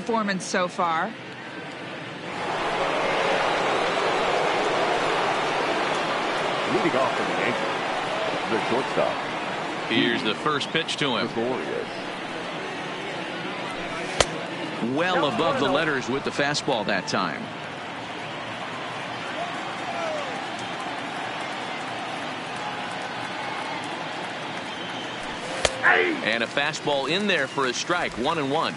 performance so far. Leading off for the Yankees, the shortstop. Here's the first pitch to him. Well above the letters with the fastball that time. And a fastball in there for a strike. 1-1.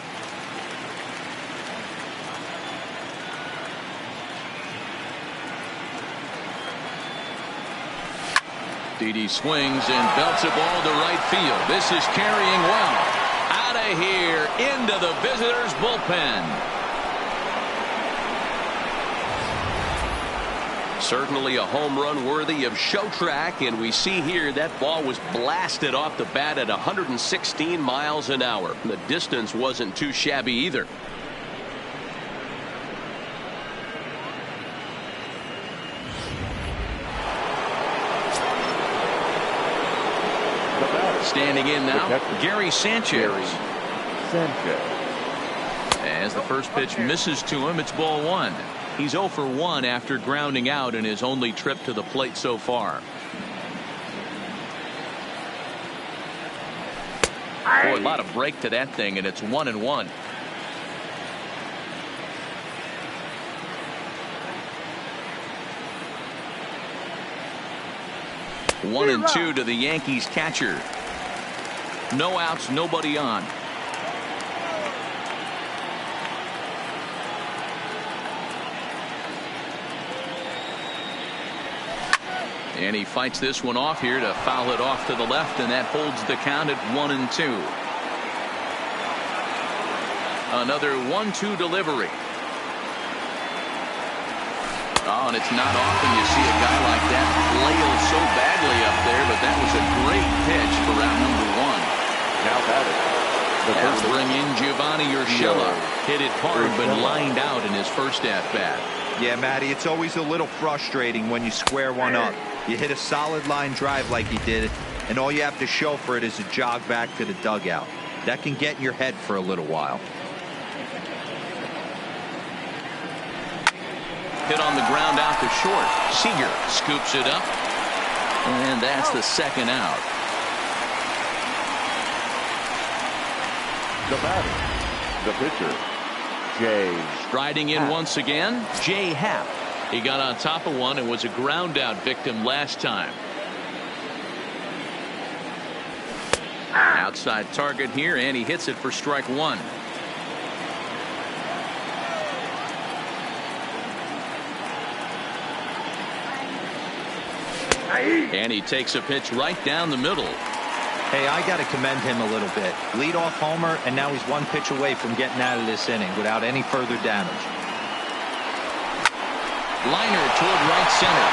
Didi swings and belts a ball to right field. This is carrying well. Out of here into the visitors' bullpen. Certainly a home run worthy of show track, and we see here that ball was blasted off the bat at 116 miles an hour. The distance wasn't too shabby either. Standing in now, Gary Sanchez. As the first pitch misses to him, it's ball one. He's 0 for 1 after grounding out in his only trip to the plate so far. Boy, a lot of break to that thing, and it's 1-1. One and two to the Yankees catcher. No outs, nobody on. And he fights this one off here to foul it off to the left, and that holds the count at 1-2. Another 1-2 delivery. Oh, and it's not often you see a guy like that flail so badly up there, but that was a great pitch for round number one. Now That'll bring in Giovanni Urshela. Hit it hard, but lined out in his first at-bat. Yeah, Matty, it's always a little frustrating when you square one up. You hit a solid line drive like he did, and all you have to show for it is a jog back to the dugout. That can get in your head for a little while. Hit on the ground out to short. Seager scoops it up, and that's the second out. The batter, the pitcher, Jay. Striding in once again, Jay Happ. He got on top of one and was a ground out victim last time. Outside target here, and he hits it for strike one. And he takes a pitch right down the middle. Hey, I got to commend him a little bit. Leadoff homer, and now he's one pitch away from getting out of this inning without any further damage. Liner toward right center.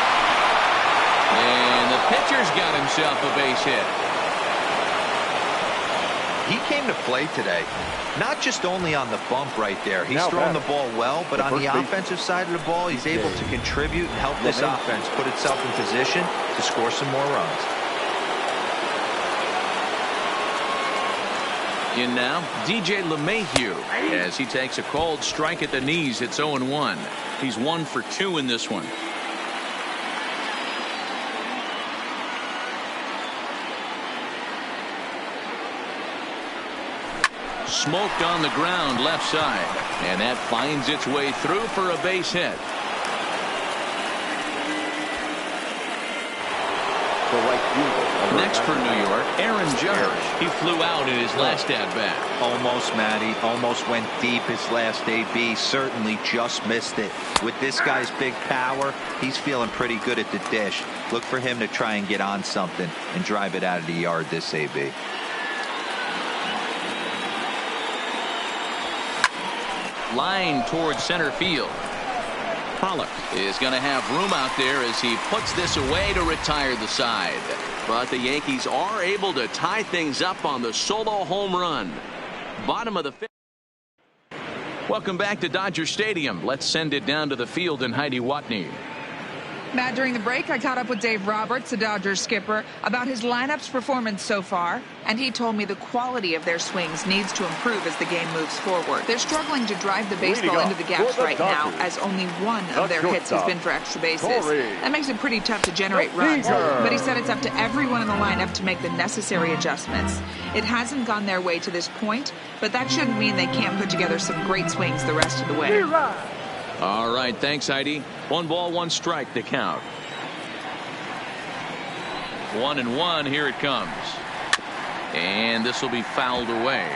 And the pitcher's got himself a base hit. He came to play today, not just only on the bump right there. He's throwing the ball well, but on the offensive side of the ball, he's able to contribute and help this offense put itself in position to score some more runs. In now, DJ LeMahieu, as he takes a cold strike at the knees. It's 0-1. He's 1 for 2 in this one. Smoked on the ground left side, and that finds its way through for a base hit. Next for New York, Aaron Judge. He flew out in his last at-bat. Almost, Matty. Almost went deep his last AB. Certainly just missed it. With this guy's big power, he's feeling pretty good at the dish. Look for him to try and get on something and drive it out of the yard this AB. Line towards center field. Pollock is going to have room out there as he puts this away to retire the side. But the Yankees are able to tie things up on the solo home run. Bottom of the fifth. Welcome back to Dodger Stadium. Let's send it down to the field in Heidi Watney. Matt, during the break, I caught up with Dave Roberts, the Dodgers skipper, about his lineup's performance so far, and he told me the quality of their swings needs to improve as the game moves forward. They're struggling to drive the baseball into the gaps right now, as only one of their hits has been for extra bases. That makes it pretty tough to generate runs, but he said it's up to everyone in the lineup to make the necessary adjustments. It hasn't gone their way to this point, but that shouldn't mean they can't put together some great swings the rest of the way. All right, thanks, Heidi. 1 ball, 1 strike to count. 1-1, here it comes. And this will be fouled away.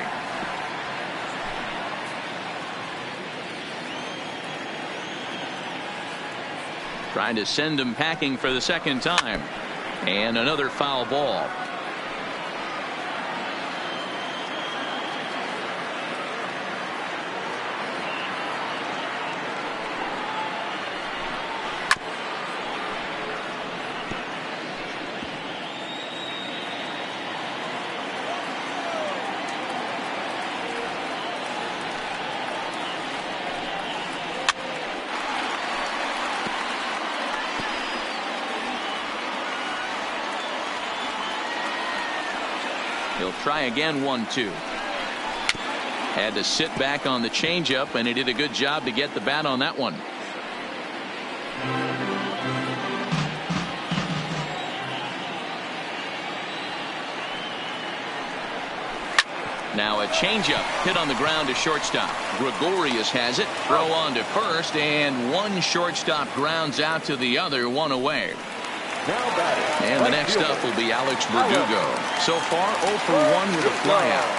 Trying to send him packing for the second time. And another foul ball. He'll try again, 1-2. Had to sit back on the changeup, and he did a good job to get the bat on that one. Now a changeup hit on the ground to shortstop. Gregorius has it. Throw on to first, and one shortstop grounds out to the other, 1 away. And the next up will be Alex Verdugo. So far 0 for 1 with a flyout.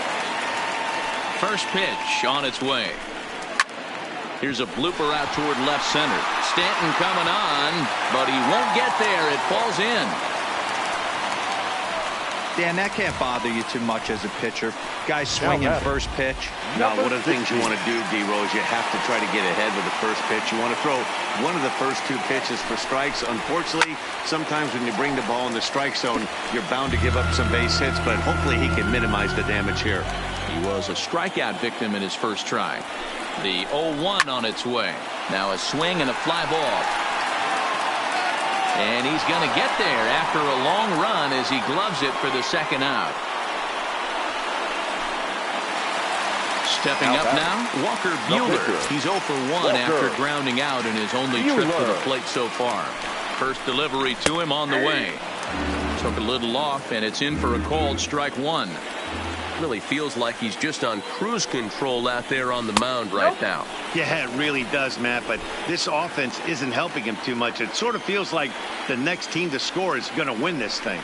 First pitch on its way. Here's a blooper out toward left center. Stanton coming on, but he won't get there. It falls in. Dan, that can't bother you too much as a pitcher. Guy swinging first pitch. Now, one of the things you want to do, D-Rose, you have to try to get ahead with the first pitch. You want to throw one of the first 2 pitches for strikes. Unfortunately, sometimes when you bring the ball in the strike zone, you're bound to give up some base hits, but hopefully he can minimize the damage here. He was a strikeout victim in his first try. The 0-1 on its way. Now a swing and a fly ball. And he's going to get there after a long run as he gloves it for the second out. Stepping up now, Walker Buehler. He's 0 for 1 after grounding out in his only trip to the plate so far. First delivery to him on the way. Took a little off, and it's in for a called strike 1. Really feels like he's just on cruise control out there on the mound right now. Yeah, it really does, Matt, but this offense isn't helping him too much. It sort of feels like the next team to score is going to win this thing.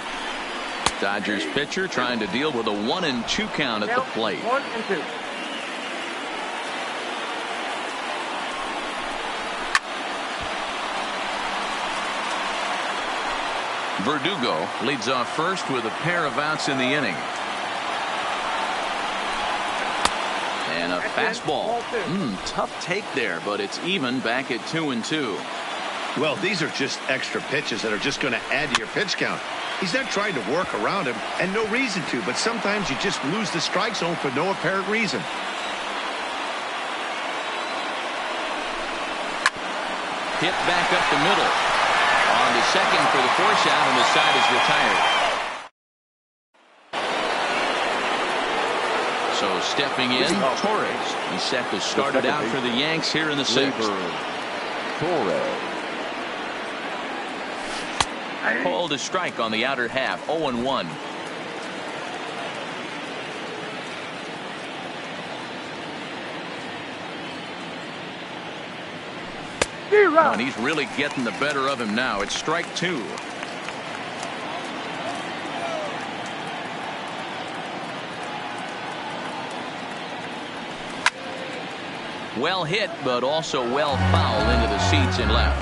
Dodgers pitcher trying to deal with a 1-2 count at the plate. 1-2. Verdugo leads off first with a pair of outs in the inning. And a fastball. Tough take there, but it's even back at 2-2. Well, these are just extra pitches that are just going to add to your pitch count. He's not trying to work around him, and no reason to, but sometimes you just lose the strike zone for no apparent reason. Hit back up the middle. On to second for the force out, and the side is retired. So stepping in, Torres. He's set to start it out for the Yanks here in the 6th. Torres. Called a strike on the outer half. 0-1. And he's really getting the better of him now. It's strike 2. Well hit, but also well fouled into the seats and left.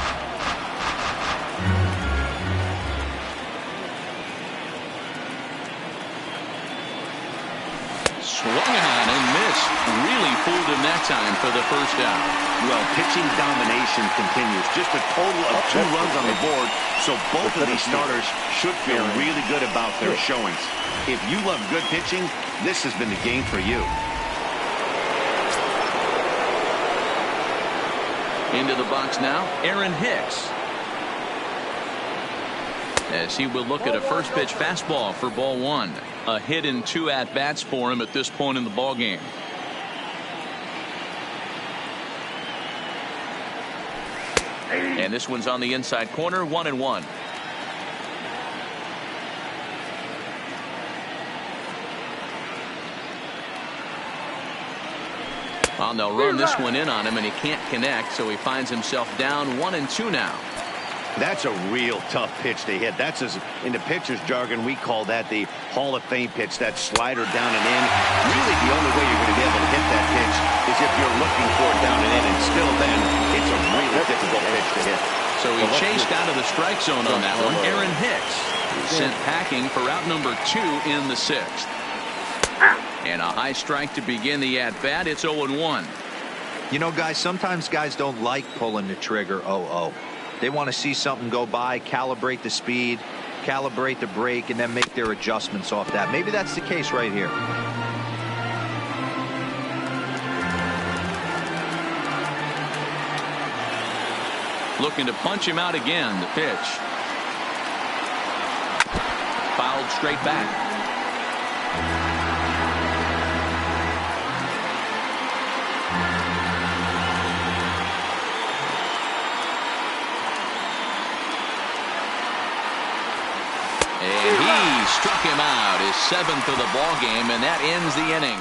Swung on and missed. Really fooled him that time for the first out. Well, pitching domination continues. Just a total of 2 runs on the board, so both of these starters should feel really good about their showings. If you love good pitching, this has been the game for you. Into the box now, Aaron Hicks. as he will look at a first pitch fastball for ball one. A hit in 2 at-bats for him at this point in the ball game. And this one's on the inside corner, 1-1. Well, they'll run this one in on him, and he can't connect, so he finds himself down 1-2 now. That's a real tough pitch to hit. That's, in the pitcher's jargon, we call that the Hall of Fame pitch, that slider down and in. Really, the only way you're going to be able to hit that pitch is if you're looking for it down and in, and still then, it's a really difficult pitch to hit. So he chased out of the strike zone on that one. Aaron Hicks sent packing for out number 2 in the 6th. And a high strike to begin the at-bat. It's 0-1. You know, guys, sometimes guys don't like pulling the trigger 0-0. They want to see something go by, calibrate the speed, calibrate the brake, and then make their adjustments off that. Maybe that's the case right here. Looking to punch him out again. The pitch. Fouled straight back. And he struck him out, his 7th of the ball game, and that ends the inning.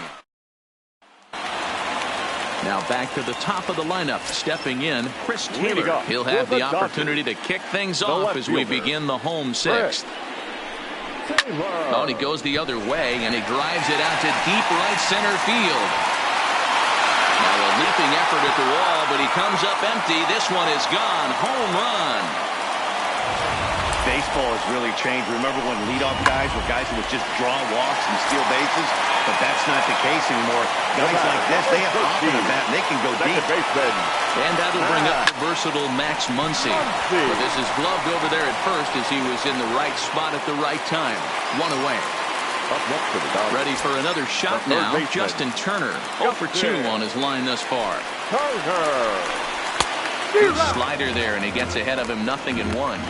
Now back to the top of the lineup, stepping in, Chris Taylor. He'll have the opportunity to kick things off as we begin the home 6th. Oh, and he goes the other way, and he drives it out to deep right center field. Now a leaping effort at the wall, but he comes up empty. This one is gone. Home run. Baseball has really changed. Remember when leadoff guys were guys who would just draw walks and steal bases? But that's not the case anymore. Guys like this, they have off in the bat, and they can go deep. And that'll bring up the versatile Max Muncy. But this is gloved over there at first as he was in the right spot at the right time. 1 away. Ready for another shot now. Justin Turner, 0 for 2 on his line thus far. Good slider there, and he gets ahead of him, 0-1.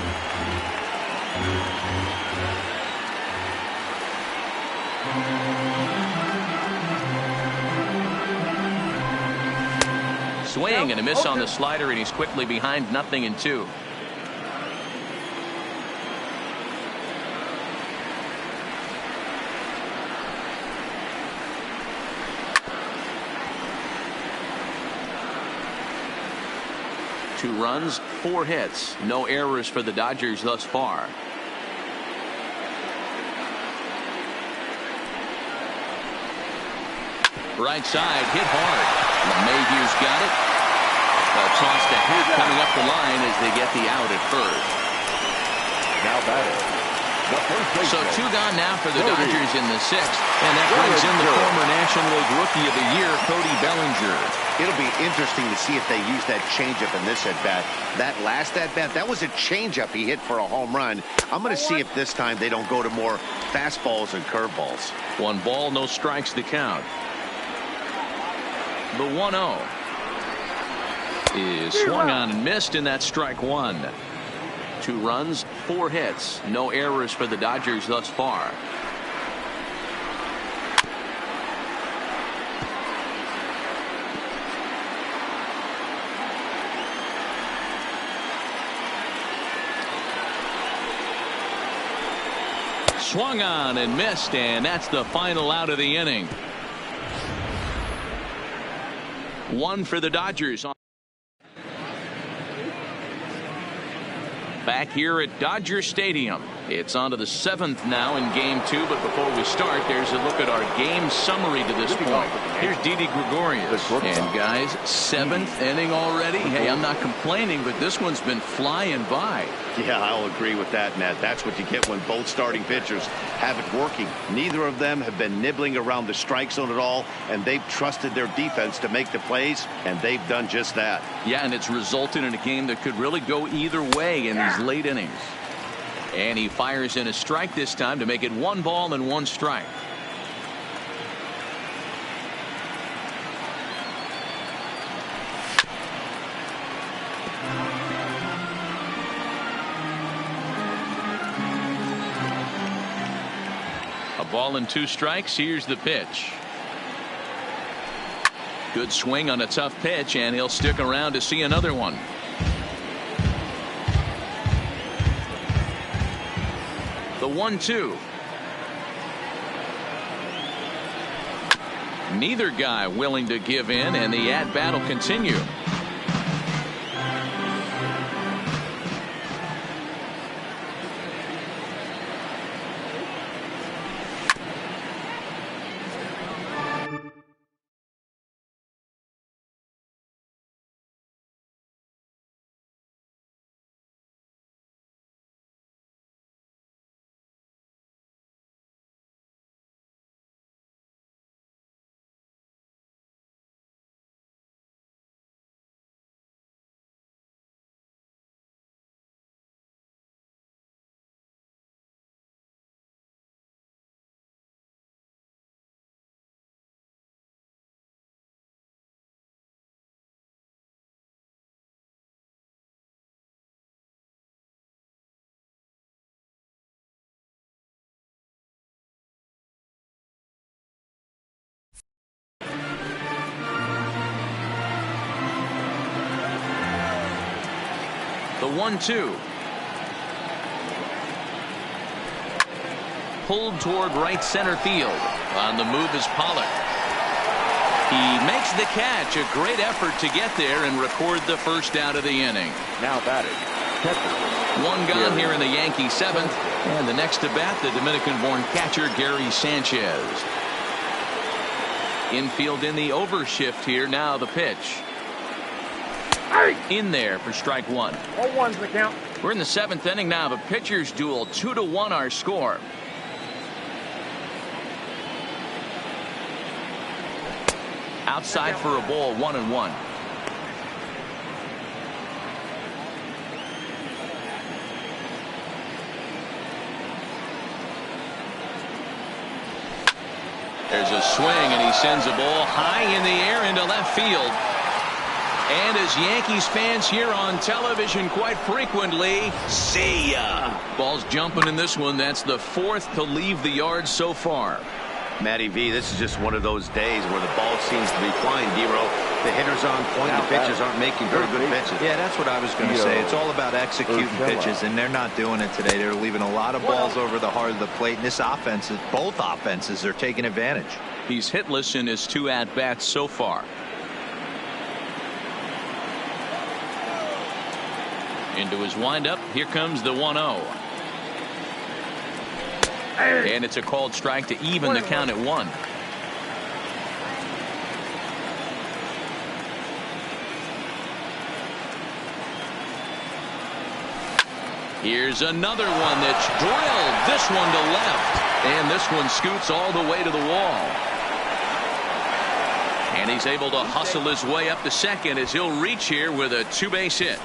Swing and a miss on the slider, and he's quickly behind 0-2. Two runs, 4 hits, no errors for the Dodgers thus far. Right side, hit hard. LeMahieu's got it. A toss to Hack coming up the line as they get the out at first. Now batting. So 2 gone now for the Dodgers in the 6th, and that brings in the former National League Rookie of the Year, Cody Bellinger. It'll be interesting to see if they use that changeup in this at-bat. That last at-bat, that was a changeup he hit for a home run. I'm going to see if this time they don't go to more fastballs and curveballs. 1 ball, no strikes to count. The 1-0 is swung on and missed, and that's strike 1. 2 runs, 4 hits, no errors for the Dodgers thus far. Swung on and missed, and that's the final out of the inning. 1 for the Dodgers. Back here at Dodger Stadium. It's on to the 7th now in Game 2, but before we start, there's a look at our game summary to this point. Here's Didi Gregorius. And guys, 7th inning already. Hey, I'm not complaining, but this one's been flying by. Yeah, I'll agree with that, Matt. That's what you get when both starting pitchers have it working. Neither of them have been nibbling around the strike zone at all, and they've trusted their defense to make the plays, and they've done just that. Yeah, and it's resulted in a game that could really go either way in these late innings. And he fires in a strike this time to make it 1 ball and 1 strike. Ball and 2 strikes. Here's the pitch. Good swing on a tough pitch, and he'll stick around to see another one. The 1-2. Neither guy willing to give in, and the at-bat will continue. The 1-2. Pulled toward right center field. On the move is Pollock. He makes the catch. A great effort to get there and record the first out of the inning. Now batting, catcher. One gone here in the Yankee 7th. And the next to bat, the Dominican-born catcher Gary Sanchez. Infield in the overshift here. Now the pitch. In there for strike 1. 0-1's the count. We're in the 7th inning now. The pitchers duel. 2-1 our score. Outside for a ball. 1-1. There's a swing, and he sends a ball high in the air into left field. And as Yankees fans here on television quite frequently, see ya. Ball's jumping in this one. That's the 4th to leave the yard so far. Matty V, this is just one of those days where the ball seems to be flying, D-Row. The hitter's on point. The pitchers aren't making very good pitches. Yeah, that's what I was going to say. It's all about executing pitches, and they're not doing it today. They're leaving a lot of balls over the heart of the plate, and this offense, both offenses are taking advantage. He's hitless in his 2 at-bats so far. Into his windup. Here comes the 1-0. And it's a called strike to even the count at 1. Here's another one that's drilled. This one to left. And this one scoots all the way to the wall. And he's able to hustle his way up to second as he'll reach here with a 2-base hit.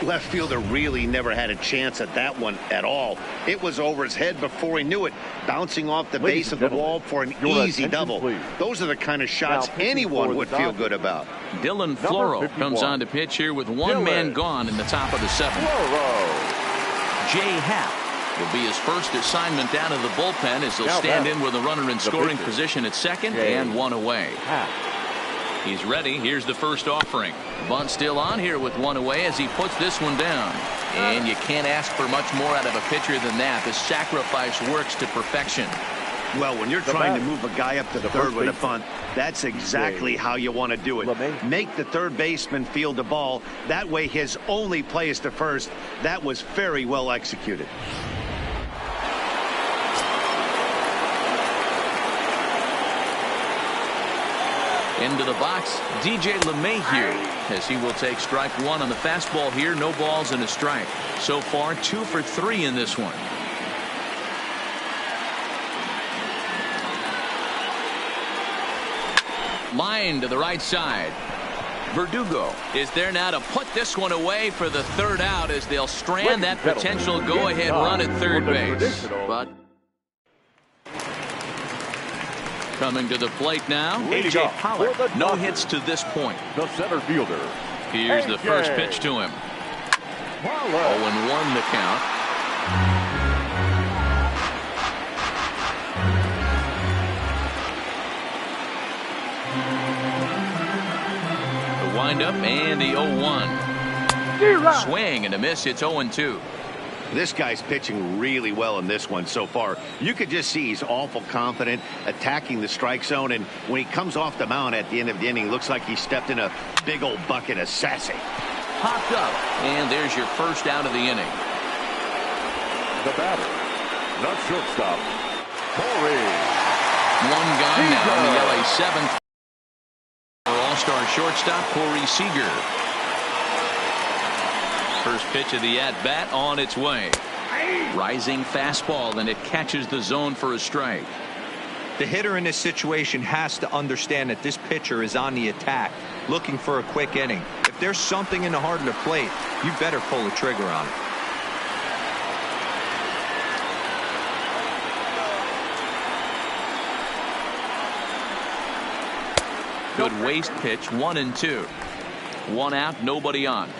Left fielder really never had a chance at that one at all. It was over his head before he knew it, bouncing off the base of the wall for an easy double. Please. Those are the kind of shots anyone would feel good about. Dylan Floro comes on to pitch here with one man gone in the top of the 7th. Jay Happ will be his first assignment down in the bullpen as he'll stand in with a runner in scoring position at second and 1 away. He's ready. Here's the first offering. Bunt still on here with 1 away as he puts this one down. And you can't ask for much more out of a pitcher than that. The sacrifice works to perfection. Well, when you're trying to move a guy up to third with a bunt, that's exactly how you want to do it. Make the third baseman field the ball. That way his only play is to first. That was very well executed. Into the box, DJ LeMahieu, as he will take strike 1 on the fastball here. No balls and a strike. So far, 2 for 3 in this one. Line to the right side. Verdugo is there now to put this one away for the 3rd out as they'll strand that potential go-ahead run at third base. But coming to the plate now, A.J. Pollock. No hits to this point. The center fielder. Here's the first pitch to him. 0-1 the count. windup and the 0-1. Swing and a miss. It's 0-2. This guy's pitching really well in this one so far. You could just see he's awful confident attacking the strike zone, and when he comes off the mound at the end of the inning, looks like he stepped in a big old bucket of sassy. Popped up, and there's your first out of the inning. The batter, the shortstop, Corey. One gone now in the LA 7th. All-star shortstop Corey Seager. First pitch of the at-bat on its way. Rising fastball, and it catches the zone for a strike. The hitter in this situation has to understand that this pitcher is on the attack, looking for a quick inning. If there's something in the heart of the plate, you better pull the trigger on it. Good waste pitch, 1-2. One out, nobody on.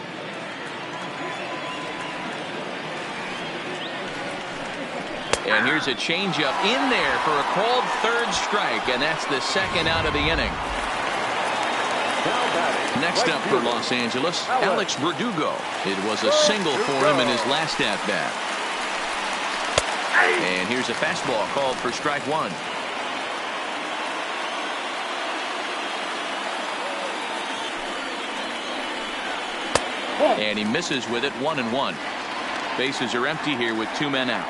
And here's a changeup in there for a called third strike, and that's the second out of the inning. Next up for Los Angeles, Alex Verdugo. It was a single for him in his last at-bat. And here's a fastball called for strike one. And he misses with it, 1-1. Bases are empty here with 2 men out.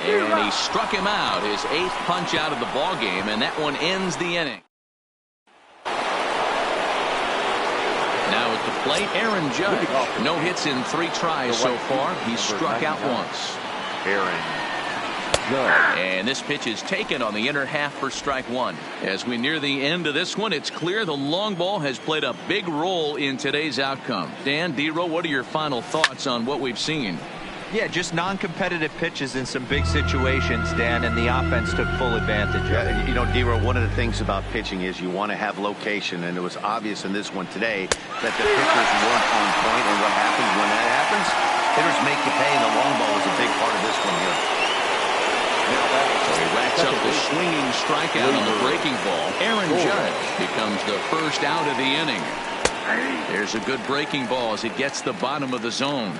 And he struck him out, his 8th punch out of the ball game, and that one ends the inning. Now at the plate, Aaron Judge. No hits in 3 tries so far. He's struck out once. And this pitch is taken on the inner half for strike one. As we near the end of this one, it's clear the long ball has played a big role in today's outcome. Dan, D-Row, what are your final thoughts on what we've seen? Yeah, just non-competitive pitches in some big situations, Dan, and the offense took full advantage of it. You know, D-Row, one of the things about pitching is you want to have location, and it was obvious in this one today that the pitchers weren't on point, and what happens when that happens? Hitters make you pay, and the long ball was a big part of this one here. So he racks up the swinging strikeout on the breaking ball. Aaron Judge becomes the first out of the inning. There's a good breaking ball as it gets the bottom of the zone.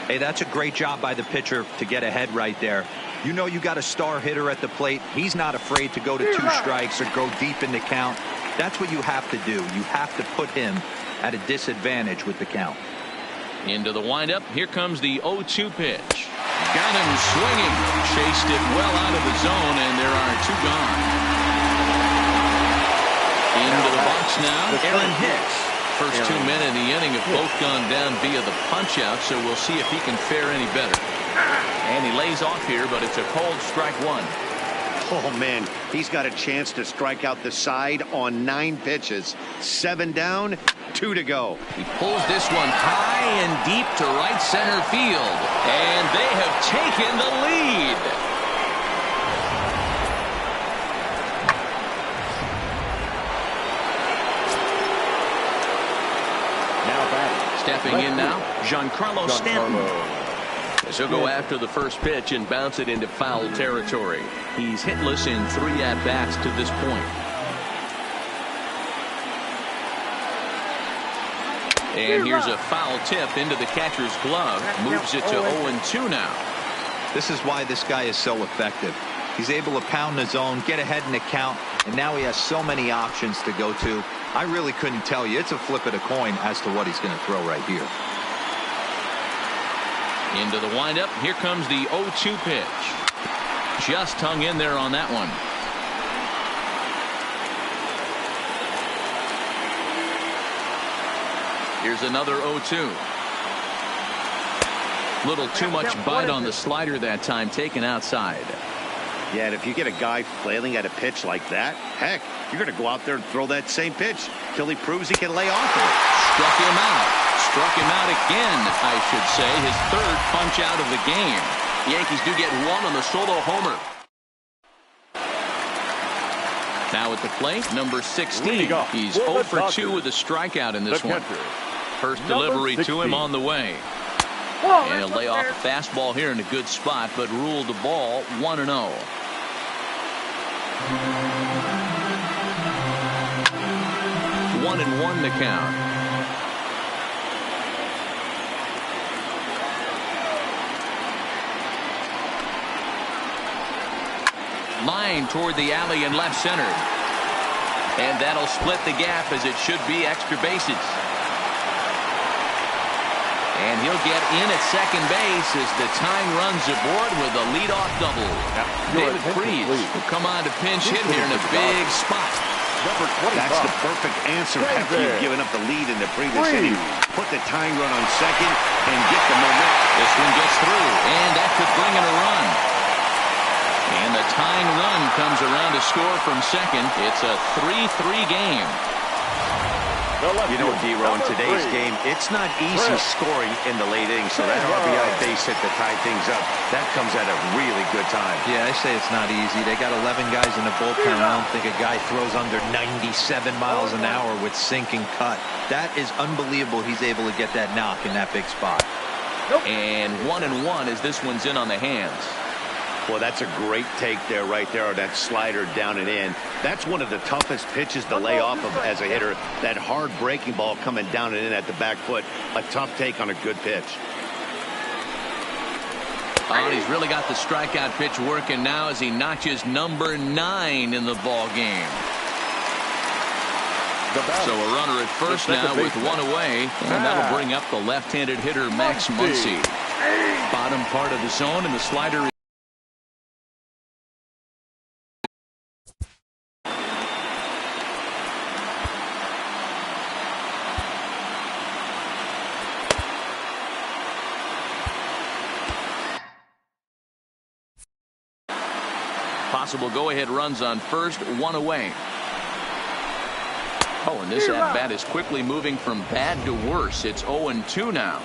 Hey, that's a great job by the pitcher to get ahead right there. You know you got a star hitter at the plate. He's not afraid to go to 2 strikes or go deep in the count. That's what you have to do. You have to put him at a disadvantage with the count. Into the windup. Here comes the 0-2 pitch. Got him swinging. Chased it well out of the zone, and there are 2 gone. Into the box now, Aaron Hicks. First 2 men in the inning have both gone down via the punch-out, so we'll see if he can fare any better. And he lays off here, but it's a called strike one. Oh, man, he's got a chance to strike out the side on 9 pitches. 7 down, 2 to go. He pulls this one high and deep to right center field, and they have taken the lead. Stepping in now, Giancarlo Stanton. As he'll go after the first pitch and bounce it into foul territory. He's hitless in 3 at-bats to this point. And here's a foul tip into the catcher's glove. Moves it to 0-2 now. This is why this guy is so effective. He's able to pound the zone, get ahead in the count, and now he has so many options to go to. I really couldn't tell you. It's a flip of the coin as to what he's going to throw right here. Into the windup. Here comes the 0-2 pitch. Just hung in there on that one. Here's another 0-2. Little too much bite on the slider that time, taken outside. Yeah, and if you get a guy flailing at a pitch like that, heck, you're going to go out there and throw that same pitch till he proves he can lay off of it. Struck him out. Struck him out again, I should say. His third punch out of the game. The Yankees do get one on the solo homer. Now at the plate, number 16. He's 0 for 2 with a strikeout in this one. First delivery to him on the way. And he'll lay off a fastball here in a good spot, but ruled the ball 1-0. 1-1 the count. Line toward the alley in left center. And that'll split the gap as it should be extra bases. And he'll get in at second base as the tying runs aboard with a leadoff double. David Freese will come on to pinch hit here in a big spot. That's the perfect answer after you've given up the lead in the previous inning. Put the tying run on second and get the momentum. This one gets through, and that could bring in a run. And the tying run comes around to score from second. It's a 3-3 game. You know, D-Row, in today's game, it's not easy scoring in the late innings, so that RBI base hit to tie things up, that comes at a really good time. Yeah, I say it's not easy. They got 11 guys in the bullpen. I don't think a guy throws under 97 miles an hour with sink and cut. That is unbelievable. He's able to get that knock in that big spot. And 1-1 as this one's in on the hands. Well, that's a great take there, right there, or that slider down and in. That's one of the toughest pitches to lay off of as a hitter. That hard breaking ball coming down and in at the back foot. A tough take on a good pitch. Oh, he's really got the strikeout pitch working now as he notches number 9 in the ball game. So a runner at first now with one away, and that'll bring up the left-handed hitter Max Muncy. Bottom part of the zone, and the slider. Possible go-ahead runs on first, one away. Oh, and this at-bat is quickly moving from bad to worse. It's 0-2 now.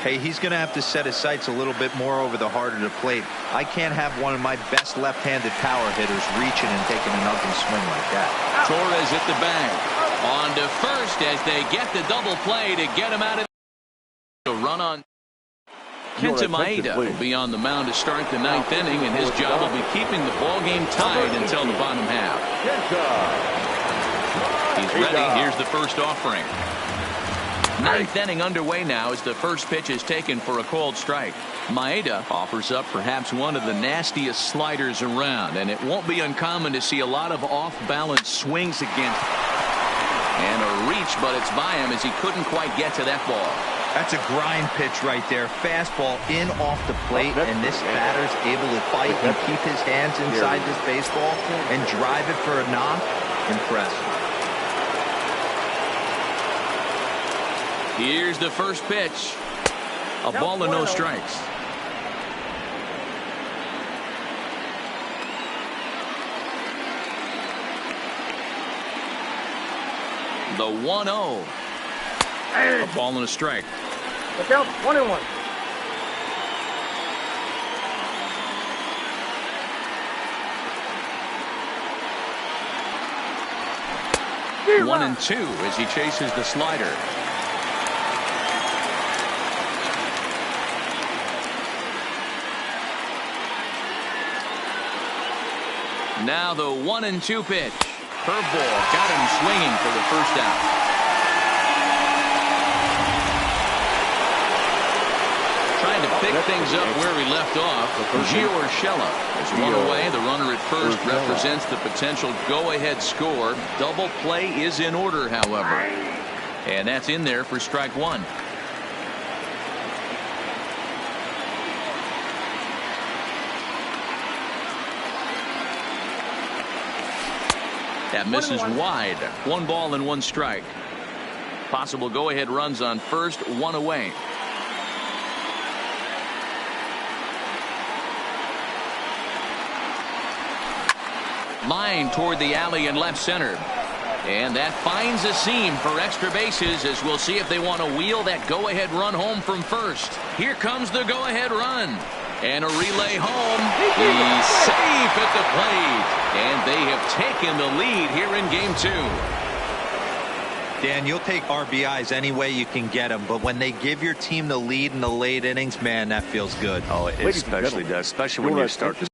Hey, he's going to have to set his sights a little bit more over the heart of the plate. I can't have one of my best left-handed power hitters reaching and taking an ugly swing like that. Torres hit the bag. On to first as they get the double play to get him out of the run on. Kenta Maeda will be on the mound to start the 9th inning, and his job will be keeping the ball game tied until the bottom half. He's ready. Here's the first offering. 9th inning underway now as the first pitch is taken for a called strike. Maeda offers up perhaps one of the nastiest sliders around, and it won't be uncommon to see a lot of off-balance swings against. And a reach, but it's by him as he couldn't quite get to that ball. That's a grind pitch right there. Fastball in off the plate, and this batter's able to fight and keep his hands inside this baseball and drive it for a knock. Impressive. Here's the first pitch. A ball and no strikes. The 1-0. A ball and a strike. Look out, 1-1. One and two as he chases the slider. Now the 1-2 pitch. Curveball got him swinging for the first out. Trying to pick things up where he left off. Gio Urshela is one away. The runner at first represents the potential go-ahead score. Double play is in order, however. And that's in there for strike one. That misses wide. 1 ball and 1 strike. Possible go-ahead runs on first, 1 away. Line toward the alley in left center. And that finds a seam for extra bases, as we'll see if they want to wheel that go-ahead run home from first. Here comes the go-ahead run. And a relay home. He's safe at the plate. And they have taken the lead here in Game 2. Dan, you'll take RBIs any way you can get them, but when they give your team the lead in the late innings, man, that feels good. Oh, it especially does, especially when you start to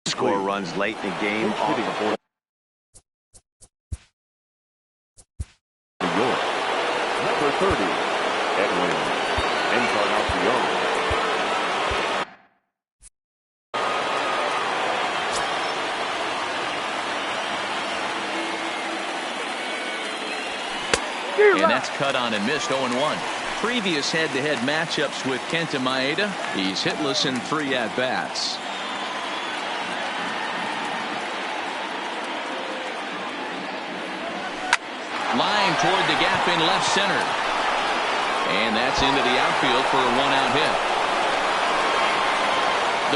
score runs late in the game off the board. Number 30, Edwin Encarnacion. And that's cut on and missed. 0-1. Previous head-to-head matchups with Kenta Maeda, he's hitless in 3 at-bats. Line toward the gap in left center. And that's into the outfield for a 1-out hit.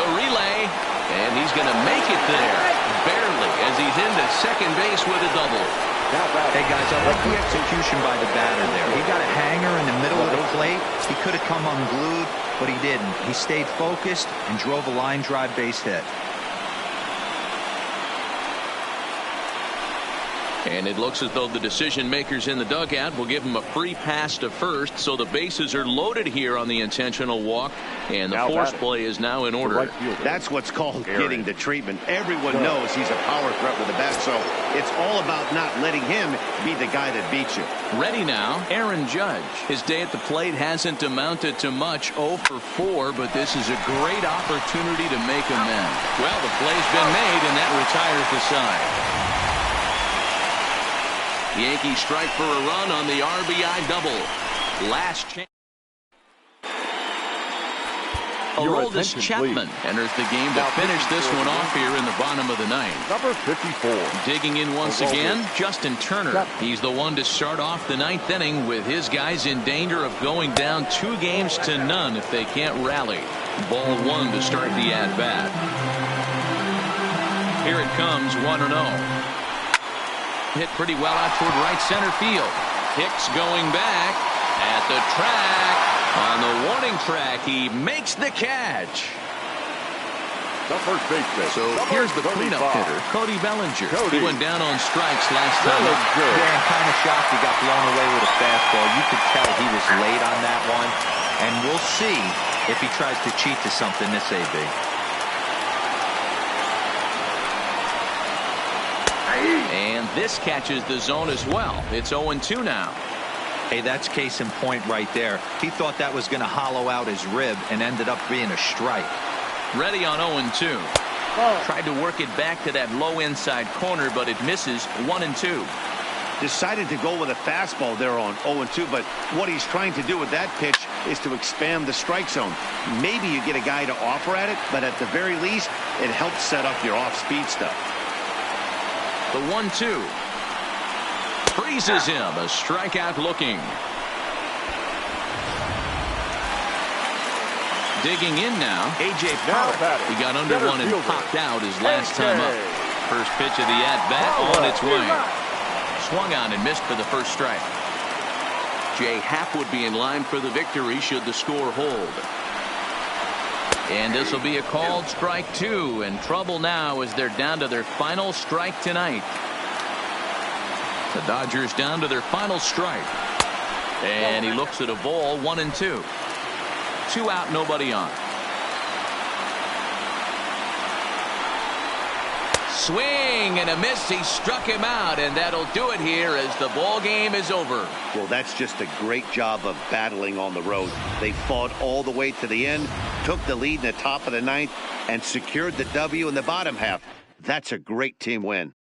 The relay, and he's going to make it there. Barely, as he's into second base with a double. Hey guys, I like the execution by the batter there. He got a hanger in the middle of the plate. He could have come unglued, but he didn't. He stayed focused and drove a line drive base hit. And it looks as though the decision makers in the dugout will give him a free pass to first, so the bases are loaded here on the intentional walk, and the force play is now in order. That's what's called getting the treatment. Everyone knows he's a power threat with the bat, so it's all about not letting him be the guy that beats you. Ready now, Aaron Judge. His day at the plate hasn't amounted to much, 0 for 4, but this is a great opportunity to make amends. Well, the play's been made, and that retires the side. Yankees strike for a run on the RBI double. Last chance. Aroldis Chapman enters the game to finish this one off here in the bottom of the ninth. Number 54. Digging in once again, Justin Turner. He's the one to start off the ninth inning with his guys in danger of going down 2-0 if they can't rally. Ball 1 to start the at-bat. Here it comes, 1-0. Hit pretty well out toward right center field. Hicks going back at the track. On the warning track, he makes the catch. The first baseman. So here's the cleanup hitter, Cody Bellinger. He went down on strikes last time. Yeah, kind of shocked he got blown away with a fastball. You could tell he was late on that one. And we'll see if he tries to cheat to something this AB. And this catches the zone as well. It's 0-2 now. Hey, that's case in point right there. He thought that was going to hollow out his rib and ended up being a strike. Ready on 0-2. Tried to work it back to that low inside corner, but it misses. 1-2. Decided to go with a fastball there on 0-2, but what he's trying to do with that pitch is to expand the strike zone. Maybe you get a guy to offer at it, but at the very least, it helps set up your off-speed stuff. The 1-2 freezes him. A strikeout looking. Digging in now, A.J. Pollock. He got under one and popped out his last time up. First pitch of the at-bat on its way. Swung on and missed for the first strike. Jay Happ would be in line for the victory should the score hold. And this will be a called strike 2. In trouble now as they're down to their final strike tonight. The Dodgers down to their final strike. And he looks at a ball. 1-2. 2 out, nobody on. Swing and a miss. He struck him out, and that'll do it here as the ball game is over. Well, that's just a great job of battling on the road. They fought all the way to the end, took the lead in the top of the ninth, and secured the W in the bottom half. That's a great team win.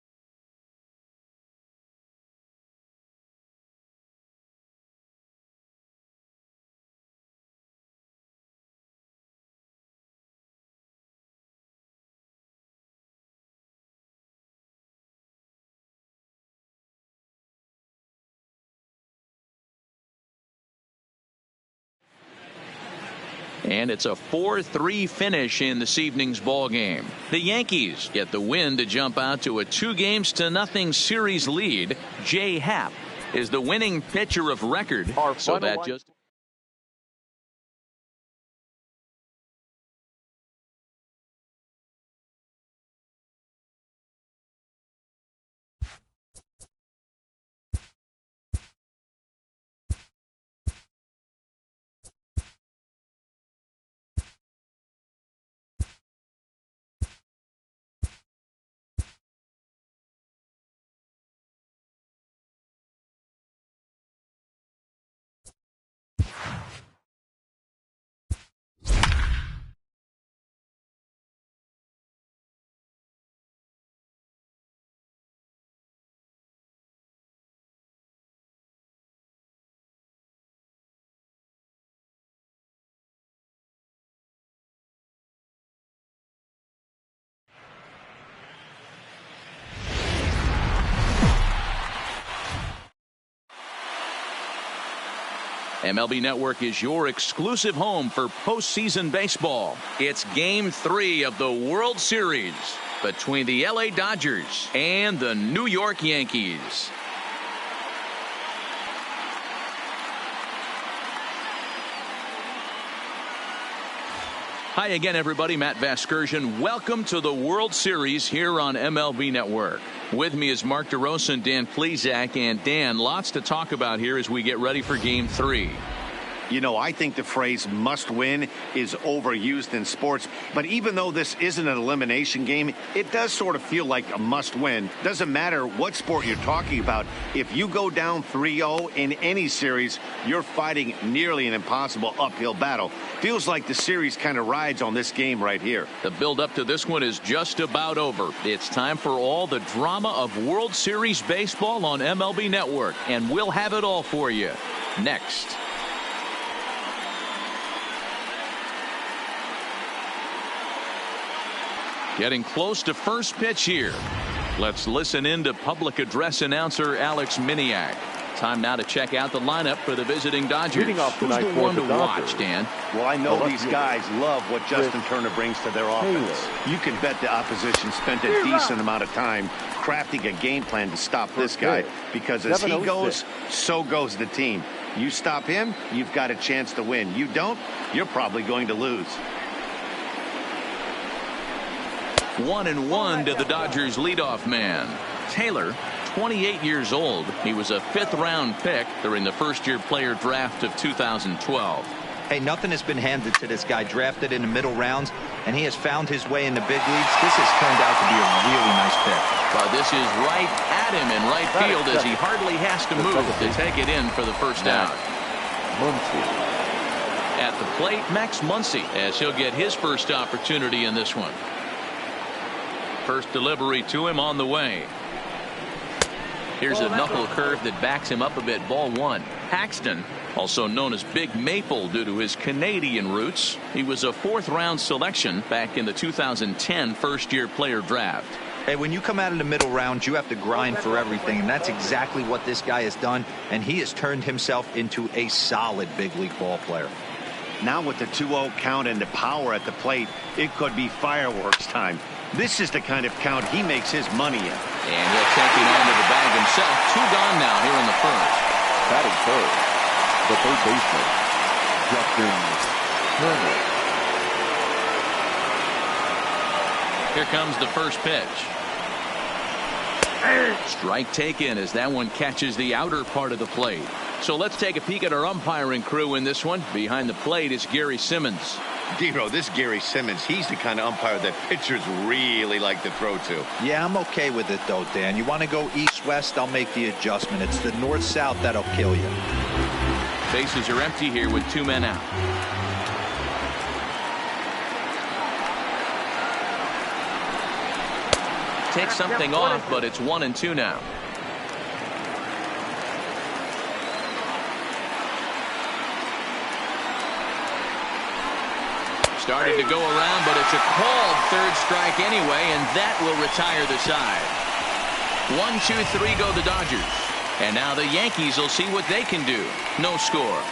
And it's a 4-3 finish in this evening's ball game. The Yankees get the win to jump out to a 2-0 series lead. Jay Happ is the winning pitcher of record. So that just MLB Network is your exclusive home for postseason baseball. It's Game 3 of the World Series between the LA Dodgers and the New York Yankees. Hi again, everybody. Matt Vasgersian. Welcome to the World Series here on MLB Network. With me is Mark DeRosa and Dan Plesac. And Dan, lots to talk about here as we get ready for Game 3. You know, I think the phrase must win is overused in sports. But even though this isn't an elimination game, it does sort of feel like a must win. Doesn't matter what sport you're talking about. If you go down 3-0 in any series, you're fighting nearly an impossible uphill battle. Feels like the series kind of rides on this game right here. The build up to this one is just about over. It's time for all the drama of World Series baseball on MLB Network. And we'll have it all for you next. Getting close to first pitch here. Let's listen in to public address announcer Alex Miniak. Time now to check out the lineup for the visiting Dodgers. Who's the one to watch, Dan? Well, I know these guys love what Justin Turner brings to their offense. You can bet the opposition spent a decent amount of time crafting a game plan to stop this guy, because as he goes, so goes the team. You stop him, you've got a chance to win. You don't, you're probably going to lose. 1-1 to the Dodgers leadoff man. Taylor, 28 years old. He was a 5th-round pick during the first-year player draft of 2012. Hey, nothing has been handed to this guy. Drafted in the middle rounds, and he has found his way in the big leagues. This has turned out to be a really nice pick. But this is right at him in right field as he hardly has to move to take it in for the first out. At the plate, Max Muncy, as he'll get his first opportunity in this one. First delivery to him on the way. Here's a knuckle curve that backs him up a bit. Ball 1. Paxton, also known as Big Maple due to his Canadian roots. He was a 4th-round selection back in the 2010 first-year player draft. Hey, when you come out in the middle rounds, you have to grind for everything, and that's exactly what this guy has done, and he has turned himself into a solid big league ball player. Now with the 2-0 count and the power at the plate, it could be fireworks time. This is the kind of count he makes his money in. And he'll take it onto the bag himself. 2 gone now here in the first. Batting third, the third baseman, Justin Turner. Here comes the first pitch. Strike taken as that one catches the outer part of the plate. So let's take a peek at our umpiring crew in this one. Behind the plate is Gary Simmons. Dero, this Gary Simmons, he's the kind of umpire that pitchers really like to throw to. Yeah, I'm okay with it, though, Dan. You want to go east-west, I'll make the adjustment. It's the north-south that'll kill you. Bases are empty here with 2 men out. Takes something off, but it's 1-2 now. Started to go around, but it's a called 3rd strike anyway, and that will retire the side. 1-2-3 go the Dodgers. And now the Yankees will see what they can do. No score.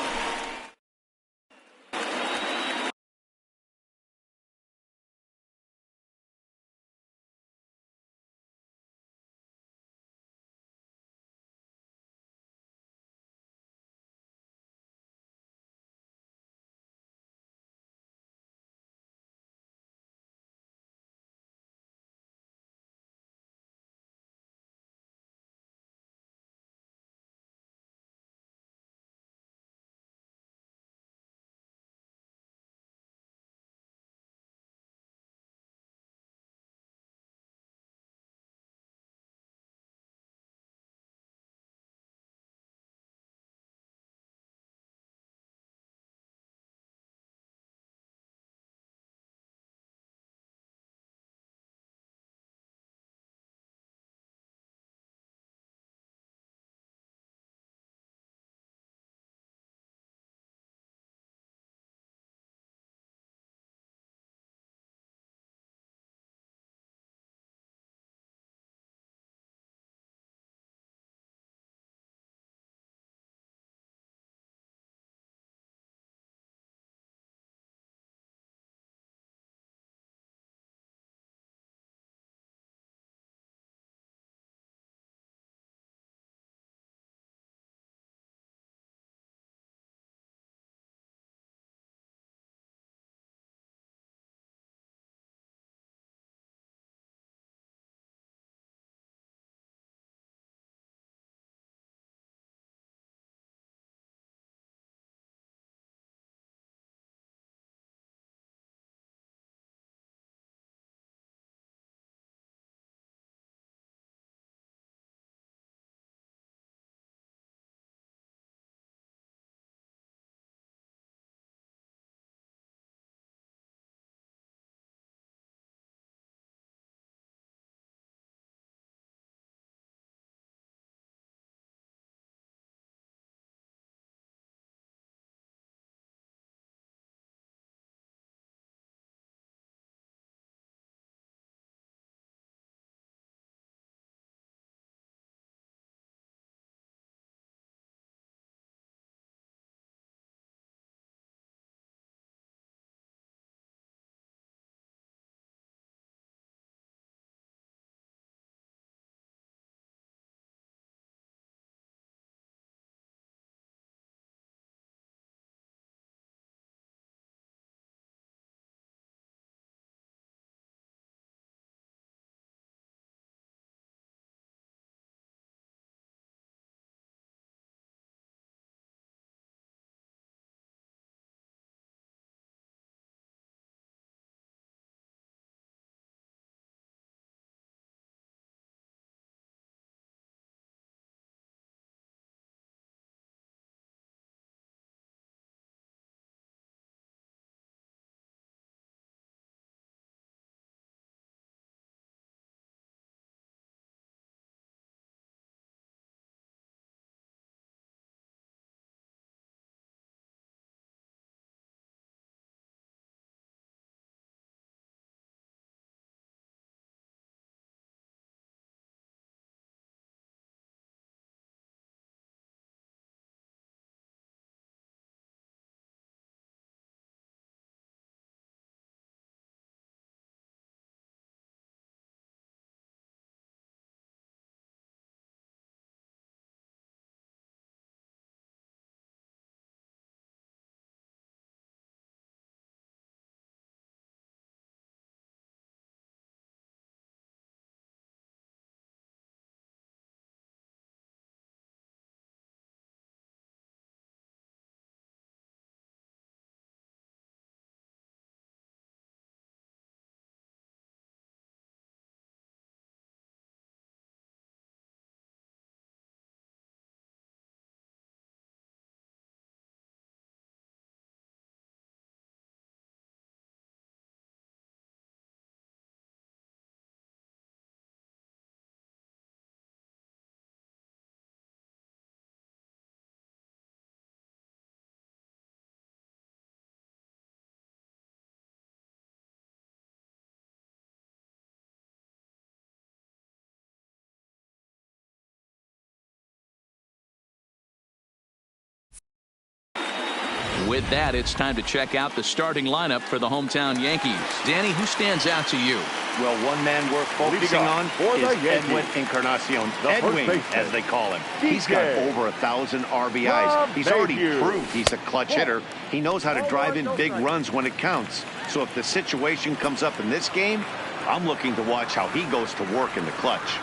With that, it's time to check out the starting lineup for the hometown Yankees. Danny, who stands out to you? Well, one man worth focusing on is Edwin Encarnacion, Edwin, as they call him. He's got over 1,000 RBIs. He's already proved he's a clutch hitter. He knows how to drive in big runs when it counts. So if the situation comes up in this game, I'm looking to watch how he goes to work in the clutch.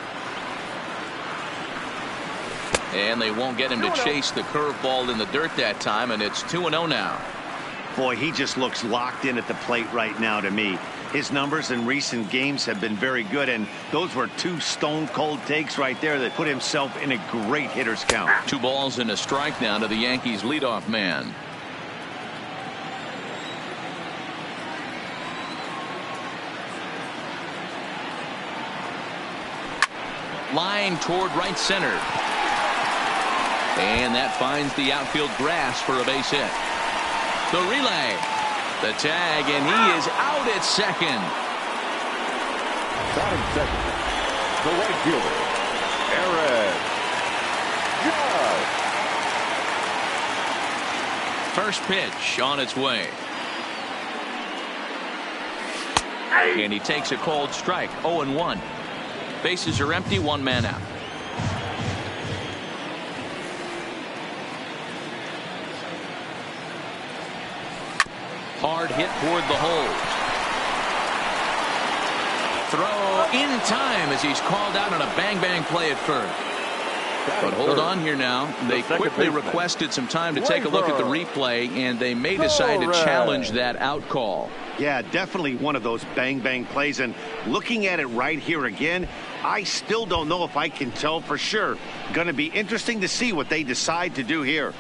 And they won't get him to chase the curveball in the dirt that time, and it's 2-0 now. Boy, he just looks locked in at the plate right now to me. His numbers in recent games have been very good, and those were two stone-cold takes right there that put himself in a great hitter's count. 2 balls and a strike now to the Yankees leadoff man. Line toward right center. And that finds the outfield grass for a base hit. The relay. The tag, and he is out at second. Batting second, the right fielder, Aaron Judge. First pitch on its way. And he takes a called strike. 0-1. Bases are empty, 1 man out. Hard hit toward the hole. Throw in time as he's called out on a bang play at first. But hold on here now. They quickly requested some time to take a look at the replay, and they may decide to challenge that out call. Yeah, definitely one of those bang plays. And looking at it right here again, I still don't know if I can tell for sure. Going to be interesting to see what they decide to do here.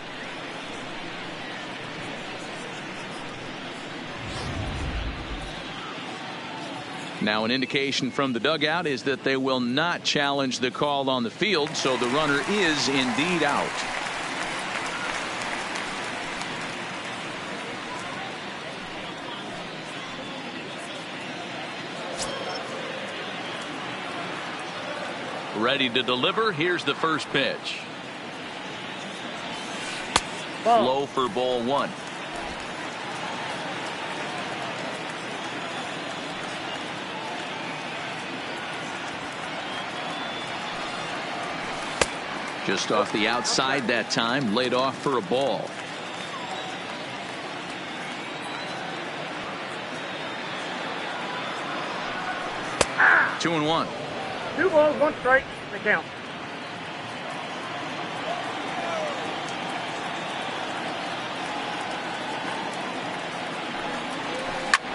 Now an indication from the dugout is that they will not challenge the call on the field, so the runner is indeed out. Ready to deliver. Here's the first pitch. Low for ball 1. Just off the outside that time, laid off for a ball. Ah. 2-1. 2 balls, 1 strike. The count.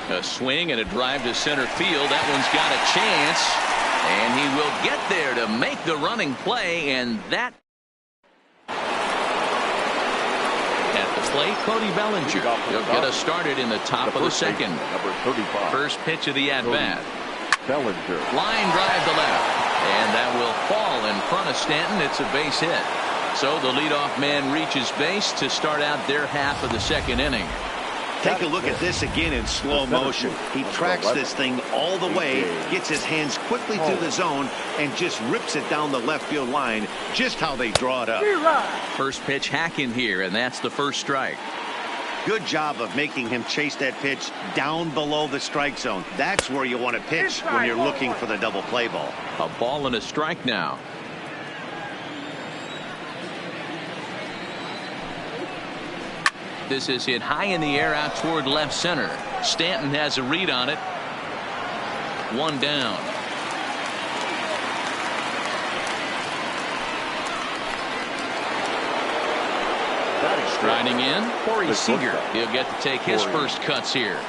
A swing and a drive to center field. That one's got a chance. And he will get there to make the running play, and that at the plate, Cody Bellinger. He'll get us started in the top of the second. Number 35. First pitch of the at-bat. Bellinger. Line drive to left, and that will fall in front of Stanton. It's a base hit. So the leadoff man reaches base to start out their half of the second inning. Take a look at this again in slow motion. He tracks this thing all the way, gets his hands quickly through the zone, and just rips it down the left field line, just how they draw it up. First pitch hacking here, and that's the first strike. Good job of making him chase that pitch down below the strike zone. That's where you want to pitch when you're looking for the double play ball. A ball and a strike now. This is hit high in the air out toward left center. Stanton has a read on it. 1 down. Striding in, Corey Seager. He'll get to take his first cuts here.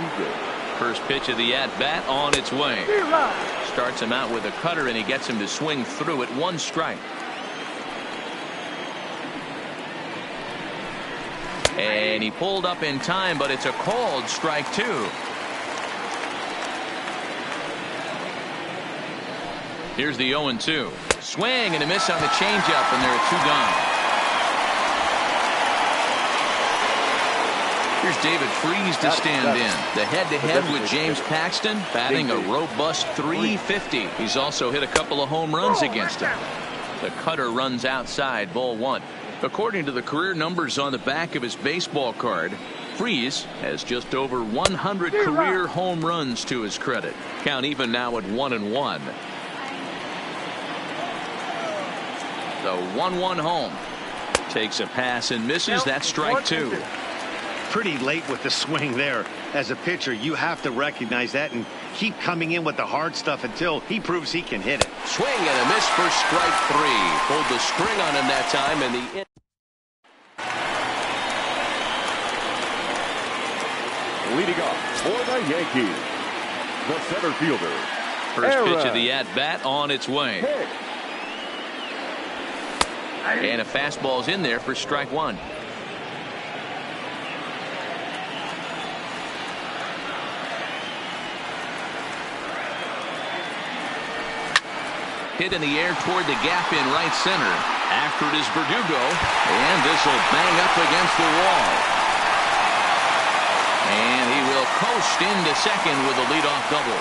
First pitch of the at-bat on its way. Starts him out with a cutter, and he gets him to swing through it. 1 strike. And he pulled up in time, but it's a called strike 2. Here's the 0-2. Swing and a miss on the changeup, and there are 2 gone. Here's David Freese to stand in. The head-to-head with James Paxton, batting a robust .350. He's also hit a couple of home runs against him. The cutter runs outside, ball 1. According to the career numbers on the back of his baseball card, Freese has just over 100 career home runs to his credit. Count even now at 1-1. The 1-1 home. Takes a pass and misses. That's strike two. Pretty late with the swing there. As a pitcher, you have to recognize that and keep coming in with the hard stuff until he proves he can hit it. Swing and a miss for strike three. Pulled the string on him that time, and the leading off for the Yankees, the center fielder. First pitch of the at-bat on its way. And a fastball's in there for strike one. Hit in the air toward the gap in right center. After it is Verdugo, and this will bang up against the wall. And he will coast into second with a leadoff double.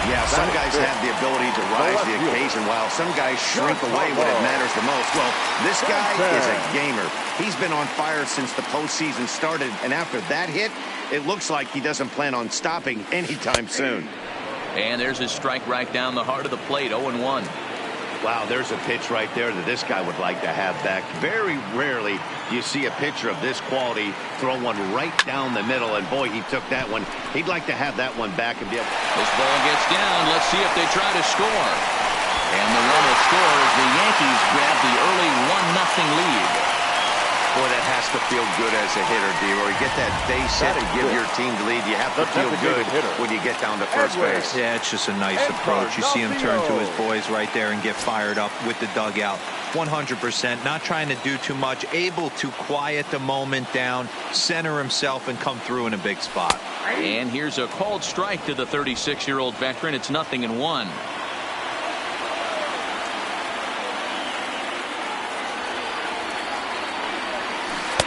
Yeah, some guys have the ability to rise to the occasion while some guys shrink away when it matters the most. Well, this guy is a gamer. He's been on fire since the postseason started, and after that hit, it looks like he doesn't plan on stopping anytime soon. And there's a strike right down the heart of the plate, 0-1. Wow, there's a pitch right there that this guy would like to have back. Very rarely do you see a pitcher of this quality throw one right down the middle, and boy, he took that one. He'd like to have that one back. And this ball gets down. Let's see if they try to score. And the run will score as the Yankees grab the early 1-0 lead. Boy, that has to feel good as a hitter, D-Roy. Get that base hit to give your team the lead. You have to feel good when you get down to first base. Yeah, it's just a nice approach. You see him turn to his boys right there and get fired up with the dugout. 100%, not trying to do too much, able to quiet the moment down, center himself, and come through in a big spot. And here's a called strike to the 36-year-old veteran. It's 0-1.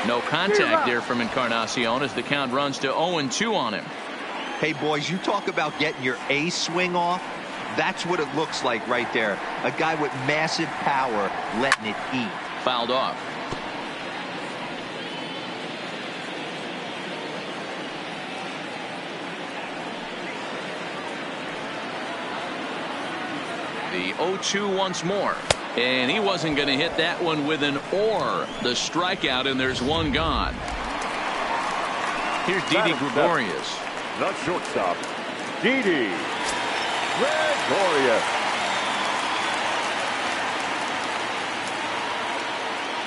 No contact there from Encarnacion as the count runs to 0-2 on him. Hey, boys, you talk about getting your A swing off. That's what it looks like right there. A guy with massive power letting it eat. Fouled off. The 0-2 once more. And he wasn't going to hit that one with an or. The strikeout, and there's one gone. Here's Didi Gregorius. The shortstop, Didi Gregorius.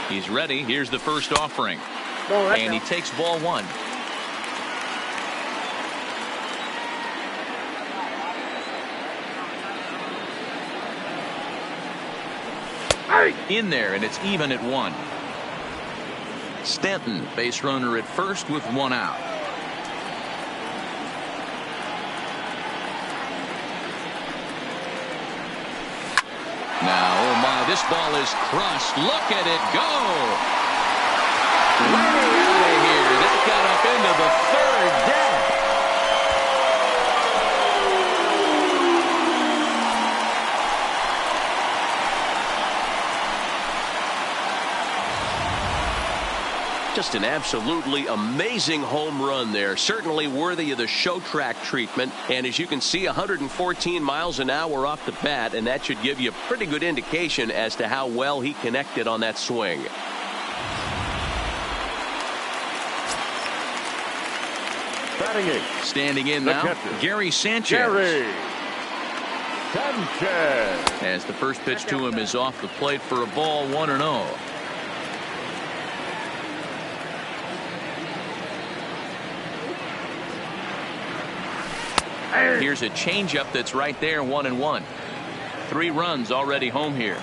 He's ready. Here's the first offering. And he takes ball one. In there, and it's even at 1. Stanton, base runner at first with one out. Now, oh my, this ball is crushed. Look at it go. Way out of here. That got up into the third deck. Just an absolutely amazing home run there. Certainly worthy of the show track treatment. And as you can see, 114 miles an hour off the bat, and that should give you a pretty good indication as to how well he connected on that swing. Batting eight. Standing in now, catcher, Gary Sanchez. Gary Sanchez. As the first pitch to him is off the plate for a ball, 1-0. Here's a changeup that's right there, 1-1. 3 runs already home here.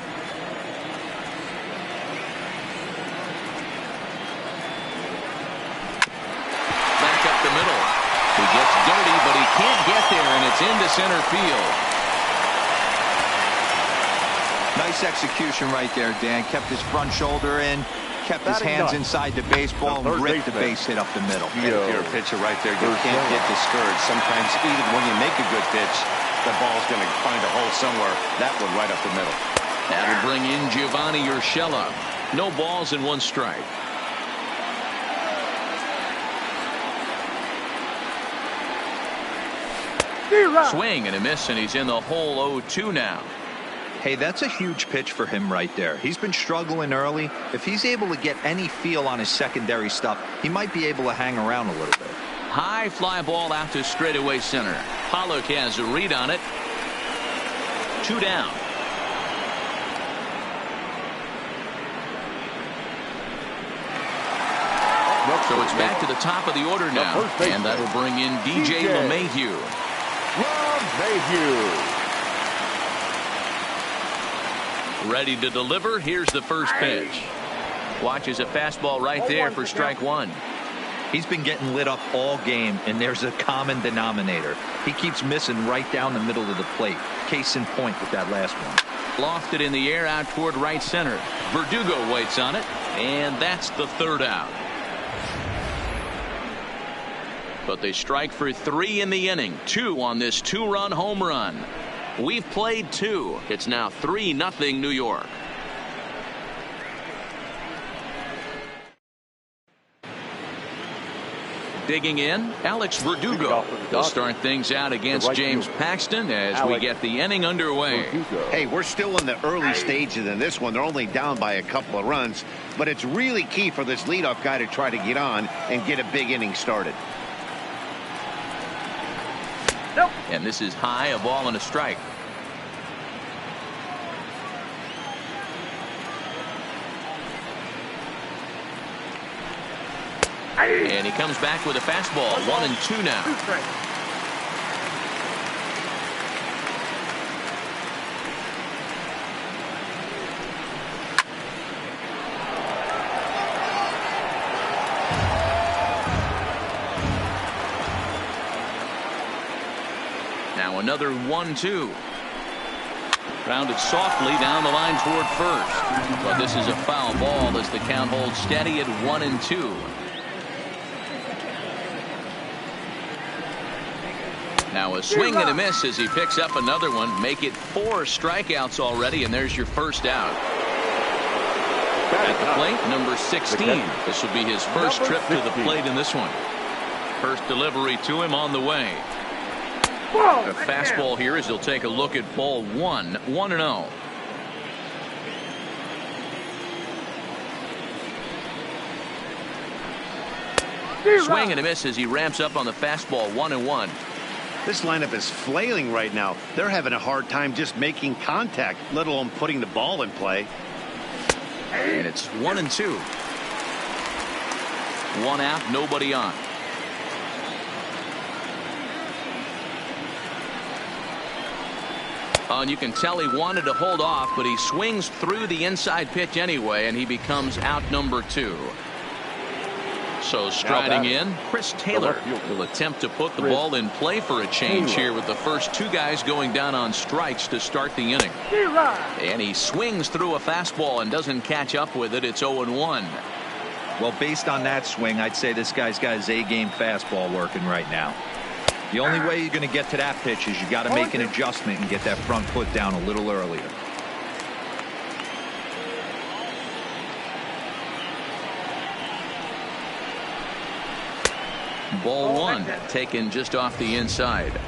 Back up the middle. He gets dirty, but he can't get there, and it's into center field. Nice execution right there, Dan. Kept his front shoulder in, kept his hands inside the baseball, and ripped the base hit up the middle. And if you're a pitcher right there, you can't get discouraged. Sometimes even when you make a good pitch, the ball's going to find a hole somewhere. That one right up the middle. That'll bring in Giovanni Urshela. No balls and 1 strike. Swing and a miss, and he's in the hole 0-2 now. Hey, that's a huge pitch for him right there. He's been struggling early. If he's able to get any feel on his secondary stuff, he might be able to hang around a little bit. High fly ball out to straightaway center. Pollock has a read on it. 2 down. So it's back to the top of the order now, and that'll bring in DJ LeMahieu. Ready to deliver. Here's the first pitch. Watches a fastball right there for strike one. He's been getting lit up all game, and there's a common denominator. He keeps missing right down the middle of the plate. Case in point with that last one. Lofted in the air out toward right center. Verdugo waits on it, and that's the third out. But they strike for 3 in the inning. 2 on this 2-run home run. We've played 2. It's now 3-0 New York. Digging in, Alex Verdugo. They'll start things out against James Paxton as we get the inning underway. Hey, we're still in the early stages in this one. They're only down by a couple of runs, but it's really key for this leadoff guy to try to get on and get a big inning started. And this is high, a ball and a strike. And he comes back with a fastball. 1-2 now. Now another 1-2. Grounded softly down the line toward first. But this is a foul ball as the count holds steady at 1-2. Now a swing and a miss as he picks up another one. Make it 4 strikeouts already, and there's your first out. At the plate, number 16. This will be his first trip to the plate in this one. First delivery to him on the way. A fastball here as he'll take a look at ball 1. 1-0. Swing and a miss as he ramps up on the fastball. 1-1. This lineup is flailing right now. They're having a hard time just making contact, let alone putting the ball in play. And it's 1-2. 1 out, nobody on. And you can tell he wanted to hold off, but he swings through the inside pitch anyway, and he becomes out number 2. So striding in, Chris Taylor will attempt to put the ball in play for a change here with the first 2 guys going down on strikes to start the inning. And he swings through a fastball and doesn't catch up with it. It's 0-1. Well, based on that swing, I'd say this guy's got his A-game fastball working right now. The only way you're going to get to that pitch is you got to make an adjustment and get that front foot down a little earlier. Ball 1 taken just off the inside.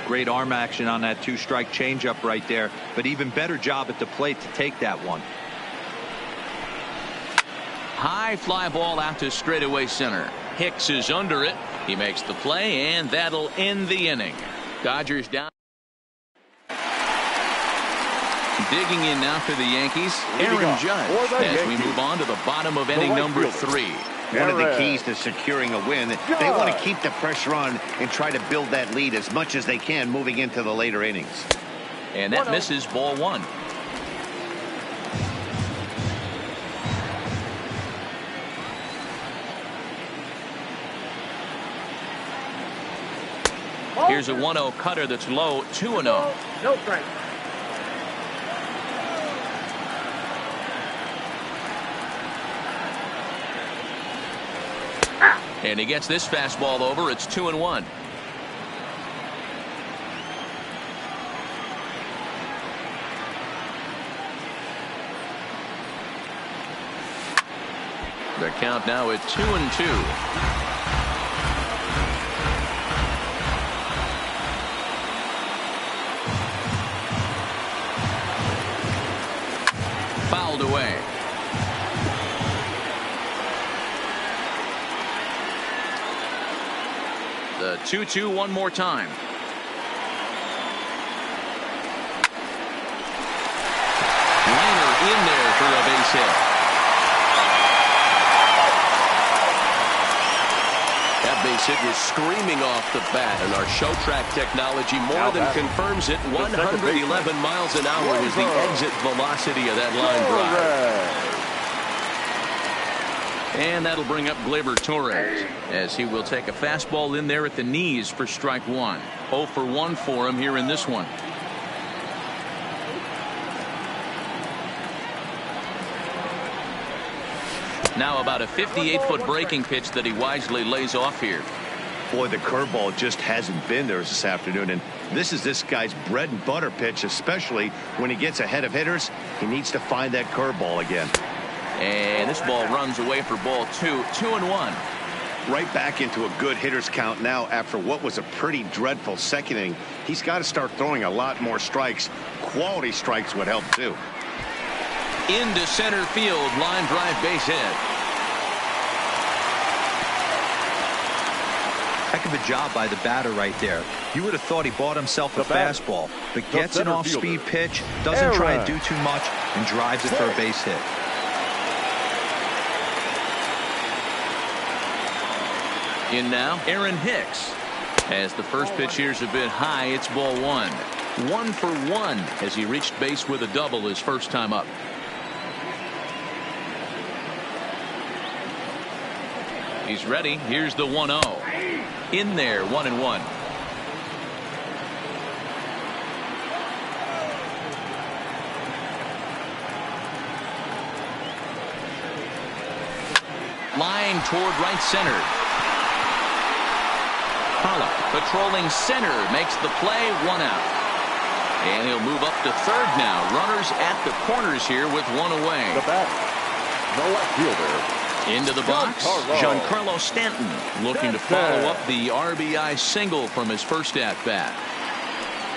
Great arm action on that 2-strike changeup right there, but even better job at the plate to take that one. High fly ball out to straightaway center. Hicks is under it. He makes the play, and that'll end the inning. Dodgers down. Digging in now for the Yankees, Aaron Judge, as we move on to the bottom of inning number 3. One of the keys to securing a win, they want to keep the pressure on and try to build that lead as much as they can moving into the later innings. And that misses ball 1. Here's a 1-0 cutter that's low. 2-0. No strike. And he gets this fastball over. It's 2-1. The count now at 2-2. 2-2 one more time. Liner in there for a base hit. That base hit was screaming off the bat, and our show track technology more than confirms it. 111 miles an hour was the exit velocity of that line drive. And that'll bring up Gleyber Torres, as he will take a fastball in there at the knees for strike one. 0 for 1 for him here in this one. Now about a 58-foot breaking pitch that he wisely lays off here. Boy, the curveball just hasn't been there this afternoon, and this is this guy's bread and butter pitch, especially when he gets ahead of hitters. He needs to find that curveball again. And this ball runs away for ball 2. 2-1. Right back into a good hitter's count now after what was a pretty dreadful second inning. He's got to start throwing a lot more strikes. Quality strikes would help too. Into center field, line drive, base hit. Heck of a job by the batter right there. You would have thought he bought himself a fastball, but gets an off-speed pitch, doesn't try and do too much, and drives it for a base hit. In now, Aaron Hicks. As the first pitch here's a bit high, it's ball 1. 1 for 1 as he reached base with a double his first time up. He's ready. Here's the 1-0. In there, 1-1. Line toward right center. Pollock patrolling center makes the play, 1 out. And he'll move up to third now. Runners at the corners here with 1 away. The bat, the left fielder. Into the box, Giancarlo Stanton looking to follow up the RBI single from his first at-bat.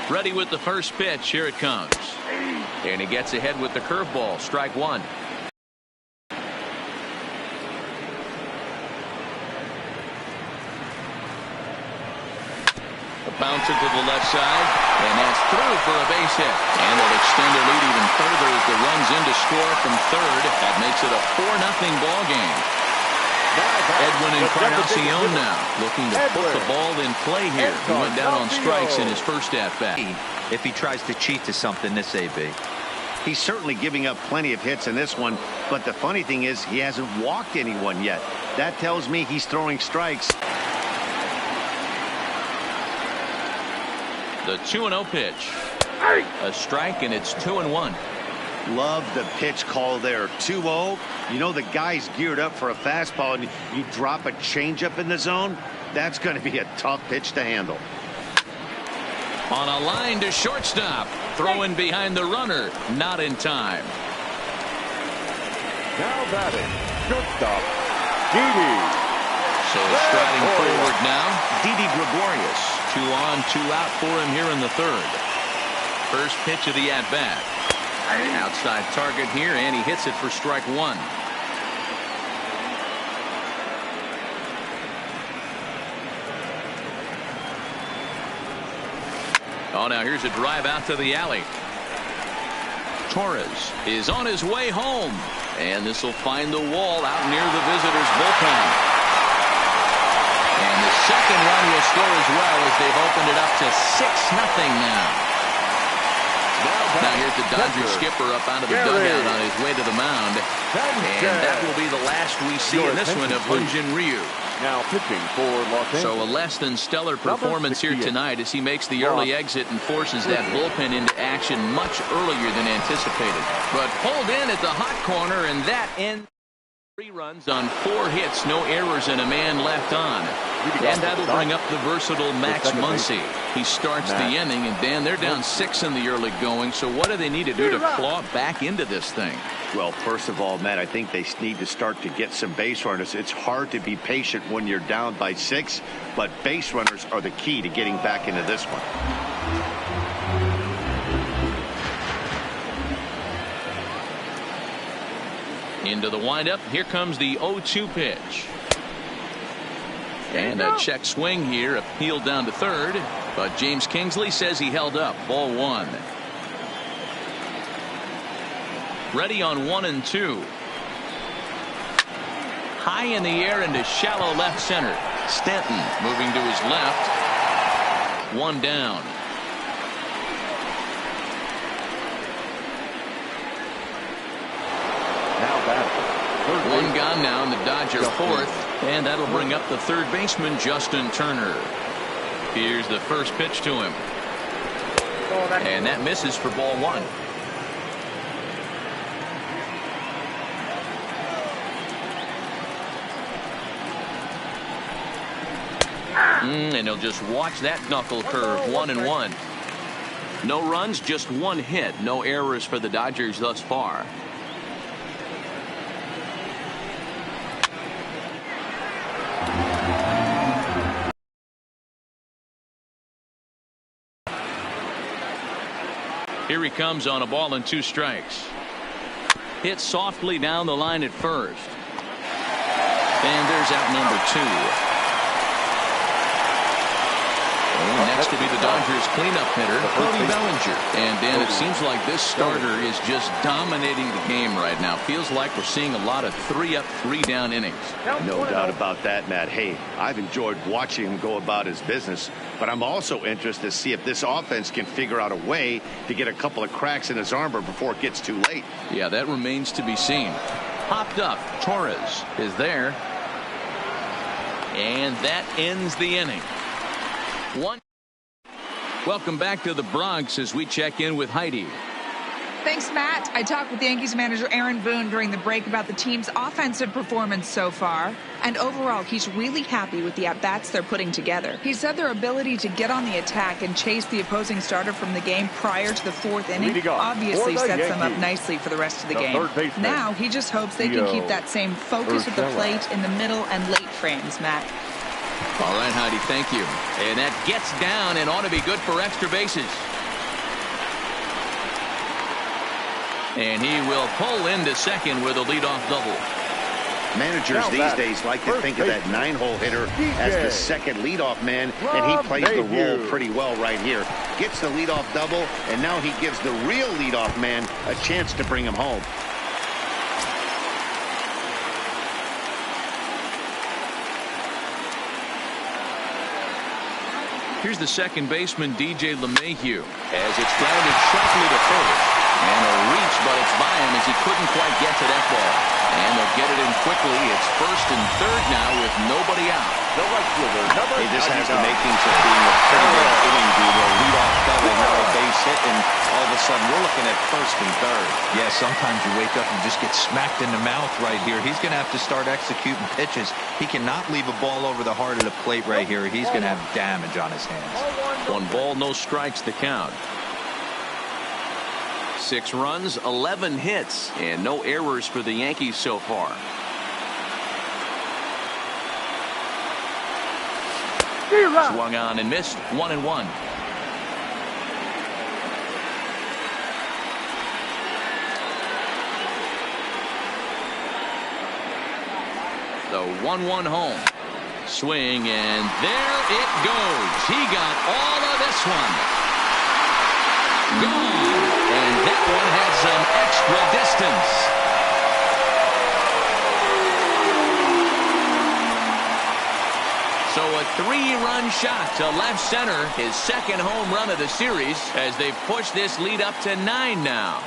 Ready with the first pitch. Here it comes. And he gets ahead with the curveball. Strike 1. A bouncer to the left side, and that's through for a base hit. And they'll extend their lead even further as the runs in to score from third. That makes it a 4-0 ball game. Edwin Encarnacion now looking to put the ball in play here. He went down on strikes in his first at-bat. If he tries to cheat to something this AB. He's certainly giving up plenty of hits in this one, but the funny thing is he hasn't walked anyone yet. That tells me he's throwing strikes. The 2-0 pitch. A strike, and it's 2-1. Love the pitch call there. 2-0. You know the guy's geared up for a fastball, and you drop a changeup in the zone. That's going to be a tough pitch to handle. On a line to shortstop. Throwing behind the runner. Not in time. Now batting, shortstop, Didi. So striding forward now, Didi Gregorius. 2 on, 2 out for him here in the third. First pitch of the at-bat. Outside target here, and he hits it for strike 1. Oh, now here's a drive out to the alley. Torres is on his way home, and this will find the wall out near the visitors' bullpen. And the second run will score as well as they've opened it up to 6-0 now. Now here's the Dodgers skipper up out of the dugout on his way to the mound. And that will be the last we see in this one of Hyun-Jin Ryu. Now pitching for Los Angeles. So a less than stellar performance here tonight as he makes the early exit and forces that bullpen into action much earlier than anticipated. But pulled in at the hot corner, and that ends 3 runs on 4 hits, no errors, and a man left on. And that'll bring up the versatile Max Muncy. He starts the inning, and Dan, they're down 6 in the early going. So what do they need to do to claw back into this thing? Well, first of all, Matt, I think they need to start to get some base runners. It's hard to be patient when you're down by 6, but base runners are the key to getting back into this one. Into the windup. Here comes the 0-2 pitch. And a check swing here, appealed down to third, but James Kingsley says he held up. Ball 1. Ready on 1 and 2. High in the air into shallow left center. Stanton moving to his left. 1 down. Now batting. 1 gone now in the Dodger fourth. And that'll bring up the third baseman, Justin Turner. Here's the first pitch to him. And that misses for ball 1. And he'll just watch that knuckle curve. 1-1. No runs, just 1 hit. No errors for the Dodgers thus far. Here he comes on a ball and 2 strikes. Hit softly down the line at first. And there's out number 2. And next to be the Dodgers cleanup hitter, Cody Bellinger. And Dan, it seems like this starter is just dominating the game right now. Feels like we're seeing a lot of 3-up, 3-down innings. No doubt about that, Matt. Hey, I've enjoyed watching him go about his business, but I'm also interested to see if this offense can figure out a way to get a couple of cracks in his armor before it gets too late. Yeah, that remains to be seen. Popped up. Torres is there. And that ends the inning. 1. Welcome back to the Bronx as we check in with Heidi. Thanks, Matt. I talked with Yankees manager Aaron Boone during the break about the team's offensive performance so far. And overall, he's really happy with the at-bats they're putting together. He said their ability to get on the attack and chase the opposing starter from the game prior to the 4th inning obviously sets them up nicely for the rest of the game. Now, he just hopes they can keep that same focus at the plate in the middle and late frames, Matt. All right, Heidi, thank you. And that gets down and ought to be good for extra bases. And he will pull into second with a leadoff double. Managers these days like to think of that 9-hole hitter as the second leadoff man, and he plays the role pretty well right here. Gets the leadoff double, and now he gives the real leadoff man a chance to bring him home. Here's the second baseman, DJ LeMahieu, as it's grounded sharply to first. And a reach, but it's by him as he couldn't quite get to that ball. And they'll get it in quickly. It's first and third now with nobody out. Hey, this has the makings of being a pretty good inning, Debo. Leadoff double, now a base hit, and all of a sudden we're looking at first and third. Yeah, sometimes you wake up and just get smacked in the mouth right here. He's going to have to start executing pitches. He cannot leave a ball over the heart of the plate right here. He's going to have damage on his hands. 1 ball, no strikes to count. 6 runs, 11 hits, and no errors for the Yankees so far. Swung on and missed. 1-1. The 1-1 home. Swing, and there it goes. He got all of this one. Gone. And that one had some extra distance. So a 3-run shot to left center, his second home run of the series, as they push this lead up to 9 now.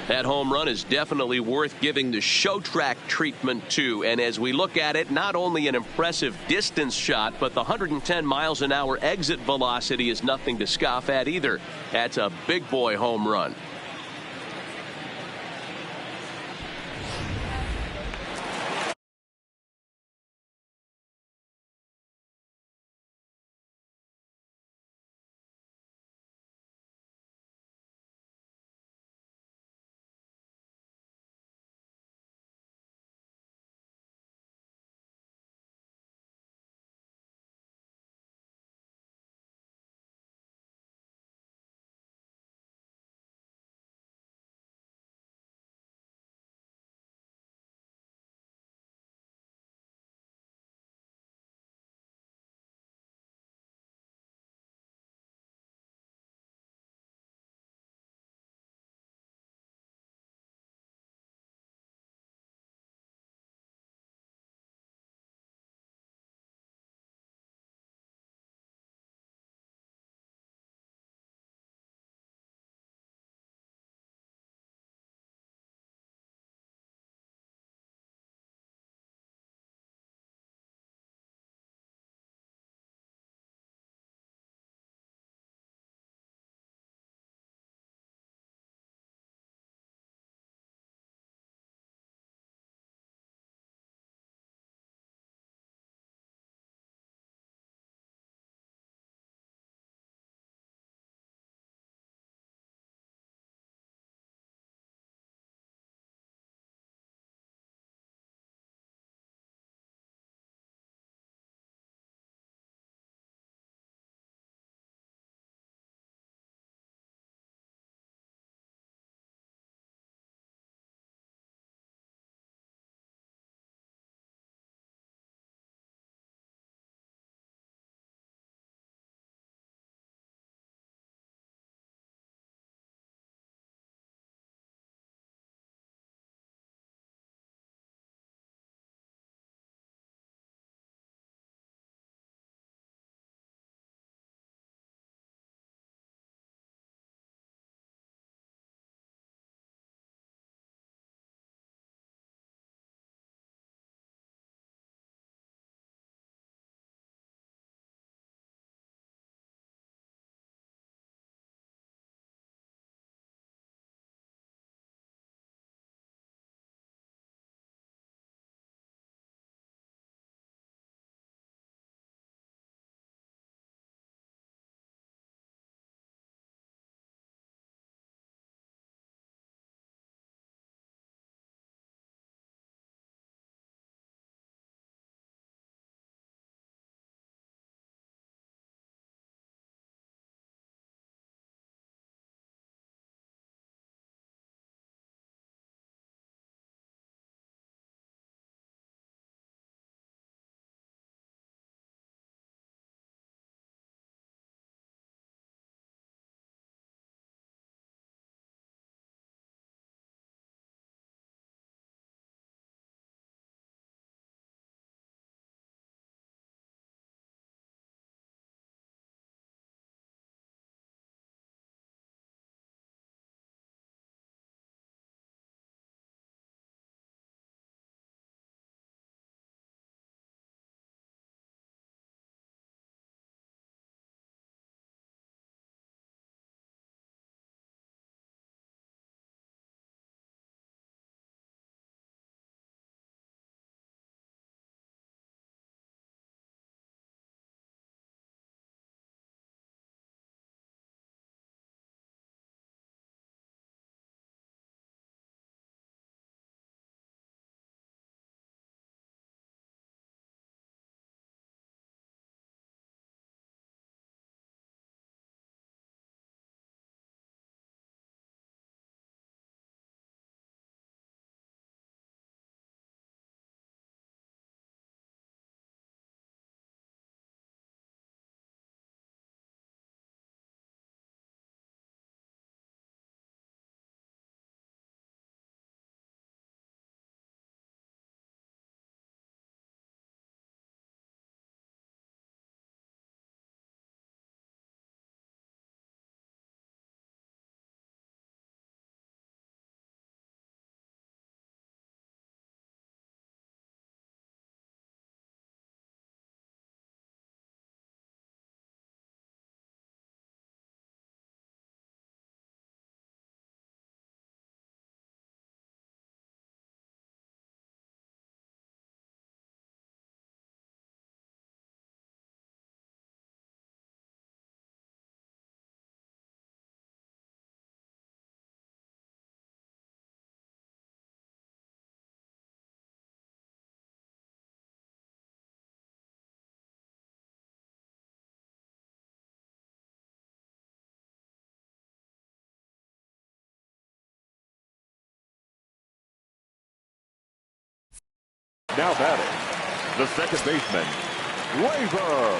That home run is definitely worth giving the show track treatment to. And as we look at it, not only an impressive distance shot, but the 110 miles an hour exit velocity is nothing to scoff at either. That's a big boy home run. Now batting, the second baseman, Gleyber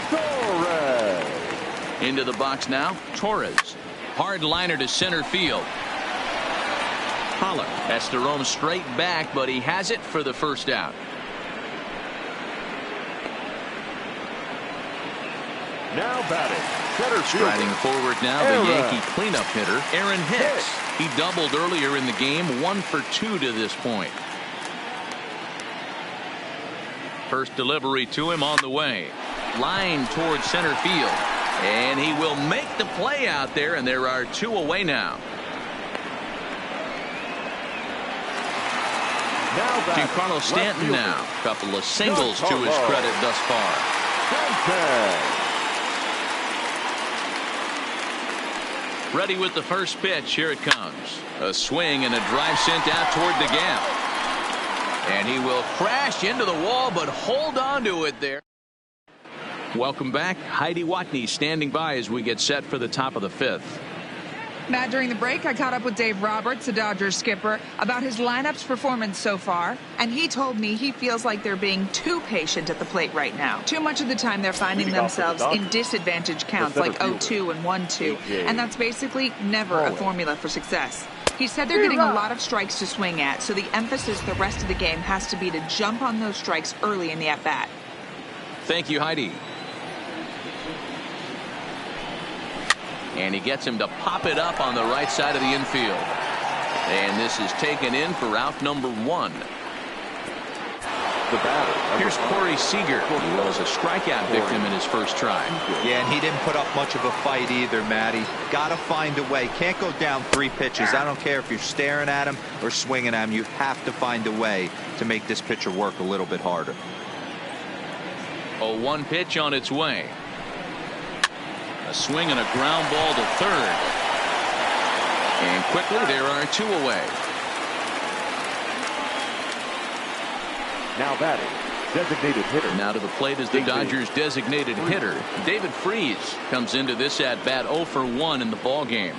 Torres. Into the box now, Torres. Hard liner to center field. Pollock has to roam straight back, but he has it for the first out. Now batting, center field. Striding forward now, the Yankee cleanup hitter, Aaron Hicks. He doubled earlier in the game, 1 for 2 to this point. First delivery to him on the way. Line towards center field. And he will make the play out there, and there are 2 away now. Giancarlo Stanton now. Couple of singles to his credit thus far. Ready with the first pitch. Here it comes. A swing and a drive sent out toward the gap. And he will crash into the wall, but hold on to it there. Welcome back. Heidi Watney standing by as we get set for the top of the 5th. Matt, during the break, I caught up with Dave Roberts, the Dodgers skipper, about his lineup's performance so far. And he told me he feels like they're being too patient at the plate right now. Too much of the time they're finding themselves in disadvantaged counts like 0-2 and 1-2. And that's basically never a formula for success. He said they're getting a lot of strikes to swing at, so the emphasis the rest of the game has to be to jump on those strikes early in the at-bat. Thank you, Heidi. And he gets him to pop it up on the right side of the infield. And this is taken in for out number 1. The batter. Here's Corey Seager. He was a strikeout victim in his first try. Yeah, and he didn't put up much of a fight either, Matty. Got to find a way. Can't go down 3 pitches. I don't care if you're staring at him or swinging at him. You have to find a way to make this pitcher work a little bit harder. A 1 pitch on its way. A swing and a ground ball to third. And quickly there are 2 away. Now batting, designated hitter. Now to the plate is the Dodgers designated hitter. David Freese comes into this at bat 0 for 1 in the ball game.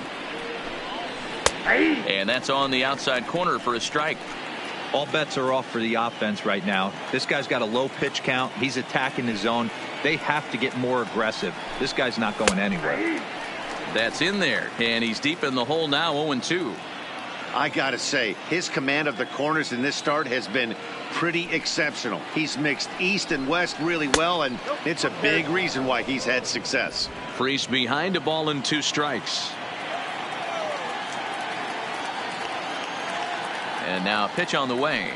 And that's on the outside corner for a strike. All bets are off for the offense right now. This guy's got a low pitch count. He's attacking the zone. They have to get more aggressive. This guy's not going anywhere. That's in there, and he's deep in the hole now, 0-2. I gotta say, his command of the corners in this start has been pretty exceptional. He's mixed east and west really well, and it's a big reason why he's had success. Freese behind a ball and 2 strikes. And now a pitch on the way.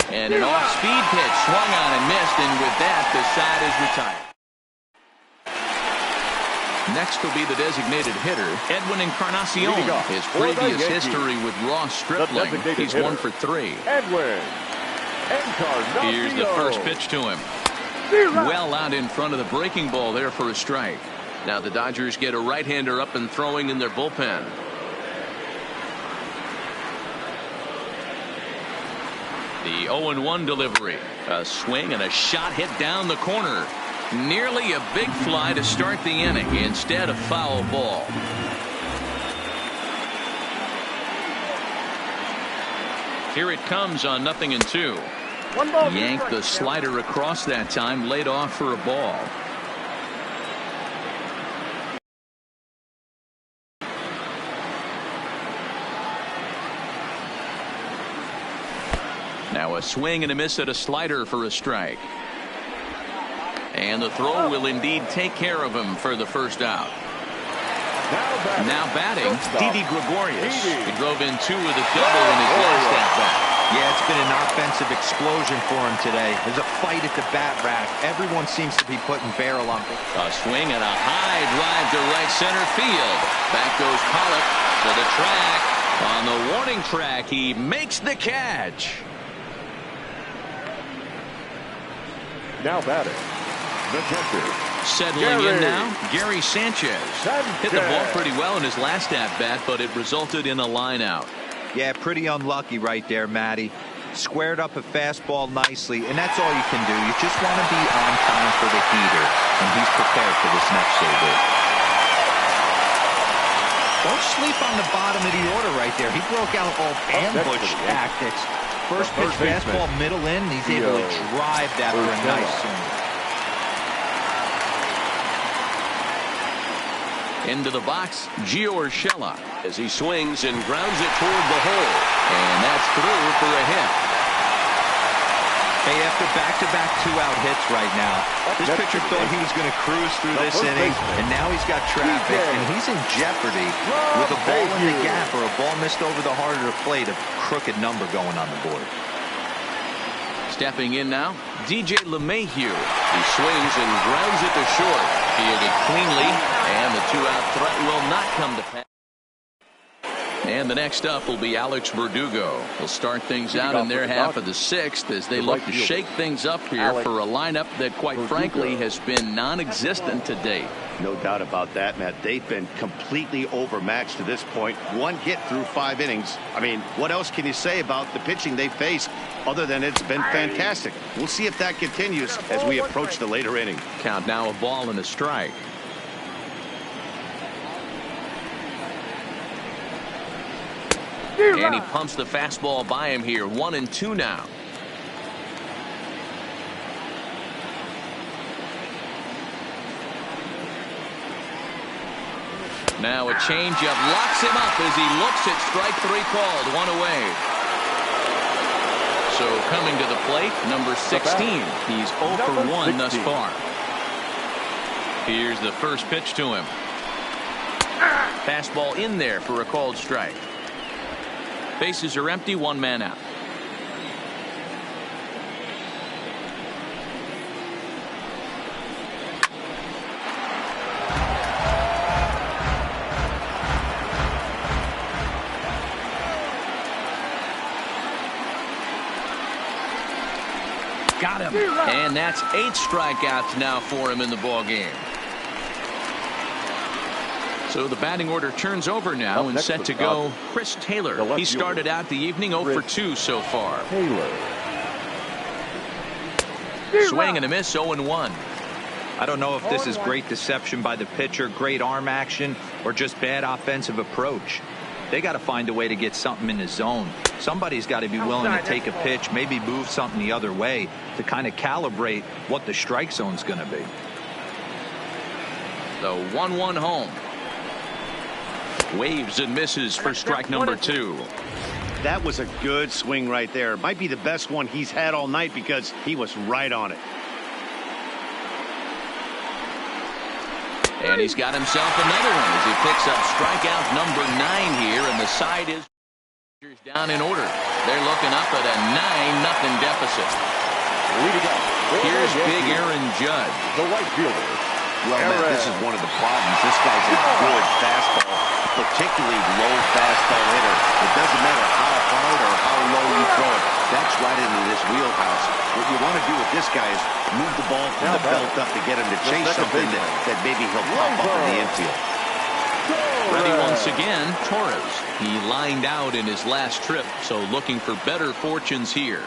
And an off-speed pitch swung on and missed, and with that the side is retired. Next will be the designated hitter, Edwin Encarnacion. His previous history with Ross Stripling, he's 1 for 3. Edwin Encarnacion. Here's the first pitch to him. Well out in front of the breaking ball there for a strike. Now the Dodgers get a right-hander up and throwing in their bullpen. The 0-1 delivery. A swing and a shot hit down the corner. Nearly a big fly to start the inning. Instead, a foul ball. Here it comes on 0-2. Yanked the slider across that time. Laid off for a ball. Now a swing and a miss at a slider for a strike. And the throw will indeed take care of him for the first out. Now batting, Didi Gregorius. He drove in 2 with a double in his last at-bat. Yeah, it's been an offensive explosion for him today. There's a fight at the bat rack. Everyone seems to be putting barrel on it. A swing and a high drive to right center field. Back goes Pollock to the track. On the warning track, he makes the catch. Now batting, the catcher. Settling in now, Gary Sanchez. Hit the ball pretty well in his last at-bat, but it resulted in a line out. Yeah, pretty unlucky right there, Matty. Squared up a fastball nicely, and that's all you can do. You just want to be on time for the heater, and he's prepared for this next over. Don't sleep on the bottom of the order right there. He broke out all ambush tactics. first pitch fastball middle in. He's able to drive that for a nice swing. Into the box, Gio Urshela as he swings and grounds it toward the hole. And that's through for a hit. Hey, after back-to-back two-out hits right now, this pitcher thought he was going to cruise through this inning, and now he's got traffic, and he's in jeopardy with a ball in the gap or a ball missed over the heart of the plate, a crooked number going on the board. Stepping in now, DJ LeMahieu. He swings and grounds it to short. Fielded cleanly, and the two-out threat will not come to pass. And the next up will be Alex Verdugo. He'll start things out in their half of the sixth as they look to shake things up here for a lineup that, quite frankly, has been non-existent to date. No doubt about that, Matt. They've been completely overmatched to this point. One hit through 5 innings. I mean, what else can you say about the pitching they faced other than it's been fantastic? We'll see if that continues as we approach the later inning. Count now a ball and a strike. And he pumps the fastball by him here. 1-2 now. Now a changeup locks him up as he looks at strike 3 called. 1 away. So coming to the plate, number 16. He's 0 for 1 thus far. Here's the first pitch to him. Fastball in there for a called strike. Bases are empty, 1 man out. Got him. And that's 8 strikeouts now for him in the ball game. So the batting order turns over now and set to go Chris Taylor. He started out the evening 0 for 2 so far. Swing and a miss, 0-1. I don't know if this is great deception by the pitcher, great arm action, or just bad offensive approach. They got to find a way to get something in the zone. Somebody's got to be willing to take a pitch, maybe move something the other way to kind of calibrate what the strike zone's going to be. The 1-1 home. Waves and misses for strike number 2. That was a good swing right there. Might be the best one he's had all night because he was right on it. And he's got himself another one as he picks up strikeout number 9 here, and the side is down in order. They're looking up at a 9-0 deficit. Here's big Aaron Judge. The right fielder. Well, Matt, this is one of the problems. This guy's a good fastball, particularly low fastball hitter. It doesn't matter how hard or how low you throw it. That's right into this wheelhouse. What you want to do with this guy is move the ball from the belt up to get him to chase something that maybe he'll pop up in the infield. Ready once again, Torres. He lined out in his last trip, so looking for better fortunes here.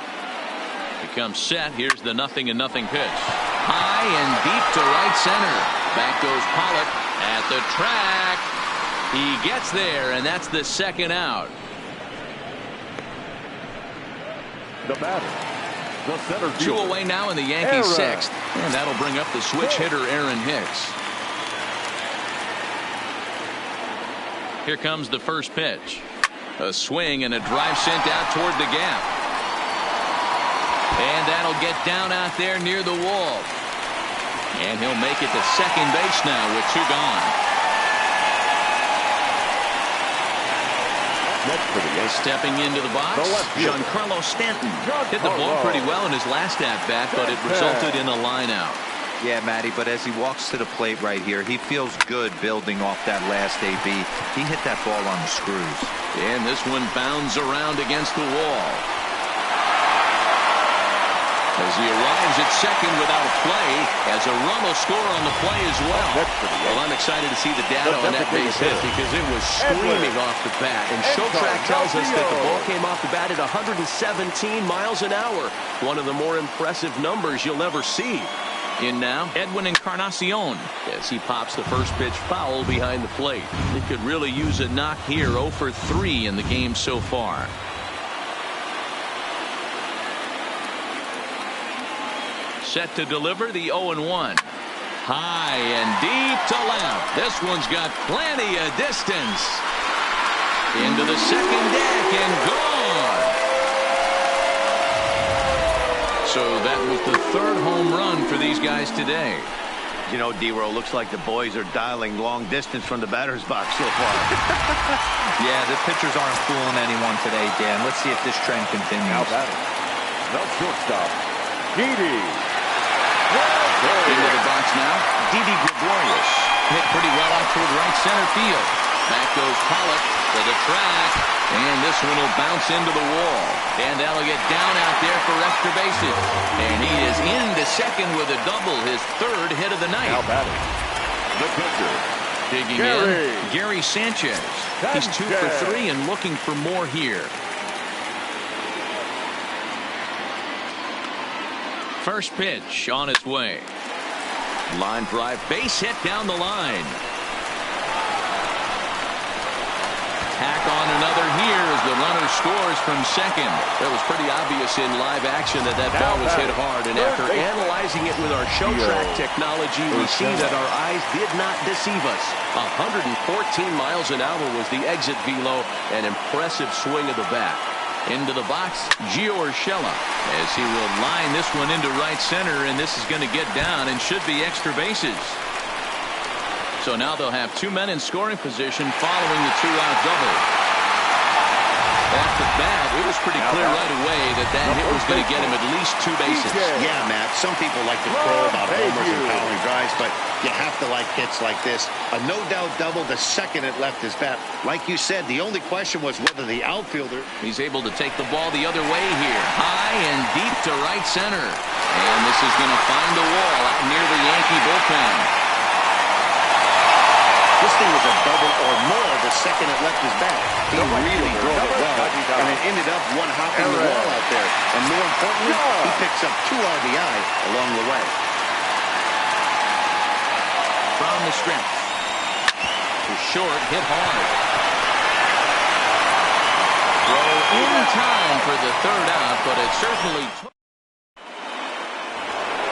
Becomes set. Here's the 0-0 pitch. High and deep to right center. Back goes Pollock at the track. He gets there, and that's the 2nd out. The batter, the center fielder. 2 away now in the Yankees 6th. And that'll bring up the switch hitter, Aaron Hicks. Here comes the first pitch. A swing and a drive sent out toward the gap. And that'll get down out there near the wall. And he'll make it to second base now with 2 gone. Stepping into the box, Giancarlo Stanton. Hit the ball pretty well in his last at-bat, but it resulted in a line-out. Yeah, Matty, but as he walks to the plate right here, he feels good building off that last AB. He hit that ball on the screws. And this one bounds around against the wall. As he arrives at second without a play, as a run will score on the play as well. Well, I'm excited to see the data on that base hit because it was screaming off the bat. And Showtrack tells us that the ball came off the bat at 117 miles an hour. One of the more impressive numbers you'll ever see. In now, Edwin Encarnacion as he pops the first pitch foul behind the plate. He could really use a knock here. 0 for 3 in the game so far. set to deliver the 0-1. High and deep to left. This one's got plenty of distance. Into the second deck and gone. So that was the third home run for these guys today. You know, D-Row, looks like the boys are dialing long distance from the batter's box so far. Yeah, the pitchers aren't fooling anyone today, Dan. Let's see if this trend continues. Now batting. The shortstop, Didi. Into the box now, Didi Gregorius. Hit pretty well out toward right center field. Back goes Pollock to the track, and this one will bounce into the wall. And that'll get down out there for extra bases. And he is into second with a double, his third hit of the night. Now batting. The pitcher. Digging in, Gary Sanchez. He's 2 for 3 and looking for more here. First pitch on its way. Line drive, base hit down the line. Tack on another here as the runner scores from second. That was pretty obvious in live action that ball was hit hard. And after analyzing it with our show track technology, we see that our eyes did not deceive us. 114 miles an hour was the exit velo. An impressive swing of the bat. Into the box, Gio Urshela, as he will line this one into right center, and this is going to get down and should be extra bases. So now they'll have 2 men in scoring position following the 2-out double. Off the bat, it was pretty clear right away that hit was going to get him at least 2 bases. Yeah, Matt, some people like to crow about homers and powering drives, but you have to like hits like this. A no-doubt double the second it left his bat. Like you said, the only question was whether the outfielder... He's able to take the ball the other way here. High and deep to right center. And this is going to find the wall out near the Yankee bullpen. This thing was a double or more the second it left his bat. He really drove it well, and it ended up one hopping the wall out there. And more importantly, he picks up 2 RBI along the way. From the stretch. To short, hit hard. Throw in time for the 3rd out, but it certainly took.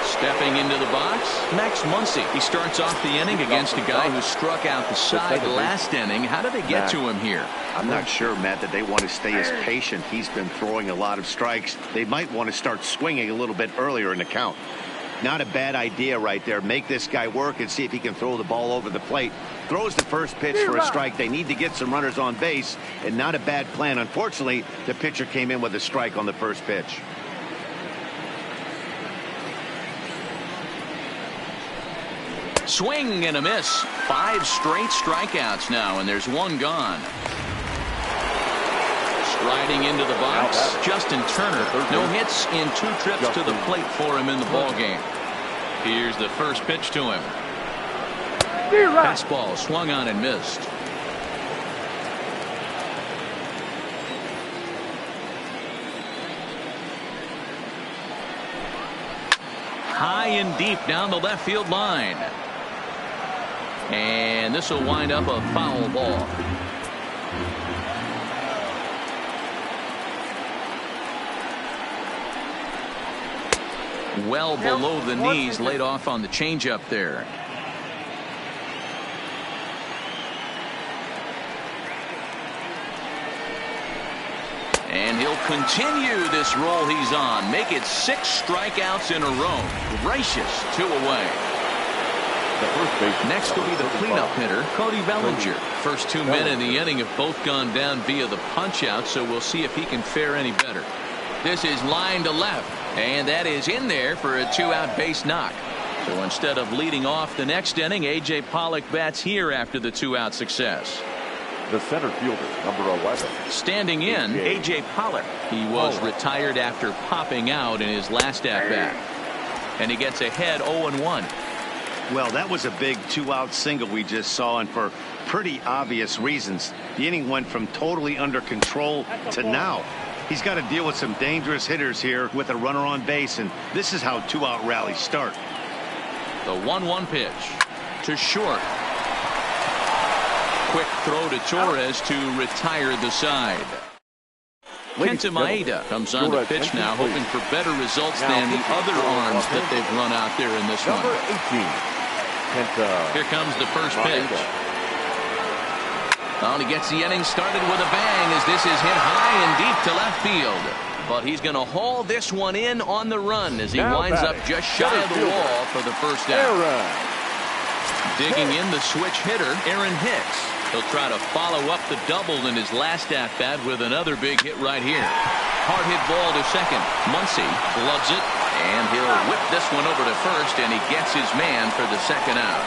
Stepping into the box, Max Muncy. He starts off the inning against a guy who struck out the side last inning. How did they get to him here? I'm not sure, Matt, that they want to stay as patient. He's been throwing a lot of strikes. They might want to start swinging a little bit earlier in the count. Not a bad idea right there. Make this guy work and see if he can throw the ball over the plate. Throws the first pitch for a strike. They need to get some runners on base, and not a bad plan. Unfortunately, the pitcher came in with a strike on the first pitch. Swing and a miss. 5 straight strikeouts now, and there's 1 gone. Striding into the box, Justin Turner. No hits in 2 trips to the plate for him in the ballgame. Here's the first pitch to him. Fastball swung on and missed. High and deep down the left field line. And this will wind up a foul ball. Well below the knees, laid off on the changeup there. And he'll continue this roll he's on. Make it 6 strikeouts in a row. Gracious, 2 away. Next will be the cleanup hitter, Cody Bellinger. First 2 men in the inning have both gone down via the punch-out, so we'll see if he can fare any better. This is line to left, and that is in there for a 2-out base knock. So instead of leading off the next inning, A.J. Pollock bats here after the 2-out success. The center fielder, number 11. Standing in, A.J. Pollock. He was retired after popping out in his last at-bat. And he gets ahead 0-1. Well, that was a big 2-out single we just saw, and for pretty obvious reasons. The inning went from totally under control to now. He's got to deal with some dangerous hitters here with a runner on base, and this is how 2-out rallies start. The 1-1 pitch to short. Quick throw to Torres to retire the side. Kenta Maeda comes on the pitch now, hoping for better results than the other arms that they've run out there in this one. Number 18, Kenta. Here comes the first pitch. Well, he gets the inning started with a bang as this is hit high and deep to left field. But he's going to haul this one in on the run as he winds up just shy of the wall for the first out. Digging in the switch hitter, Aaron Hicks. He'll try to follow up the double in his last at-bat with another big hit right here. Hard hit ball to second. Muncy gloves it, and he'll whip this one over to first, and he gets his man for the second out.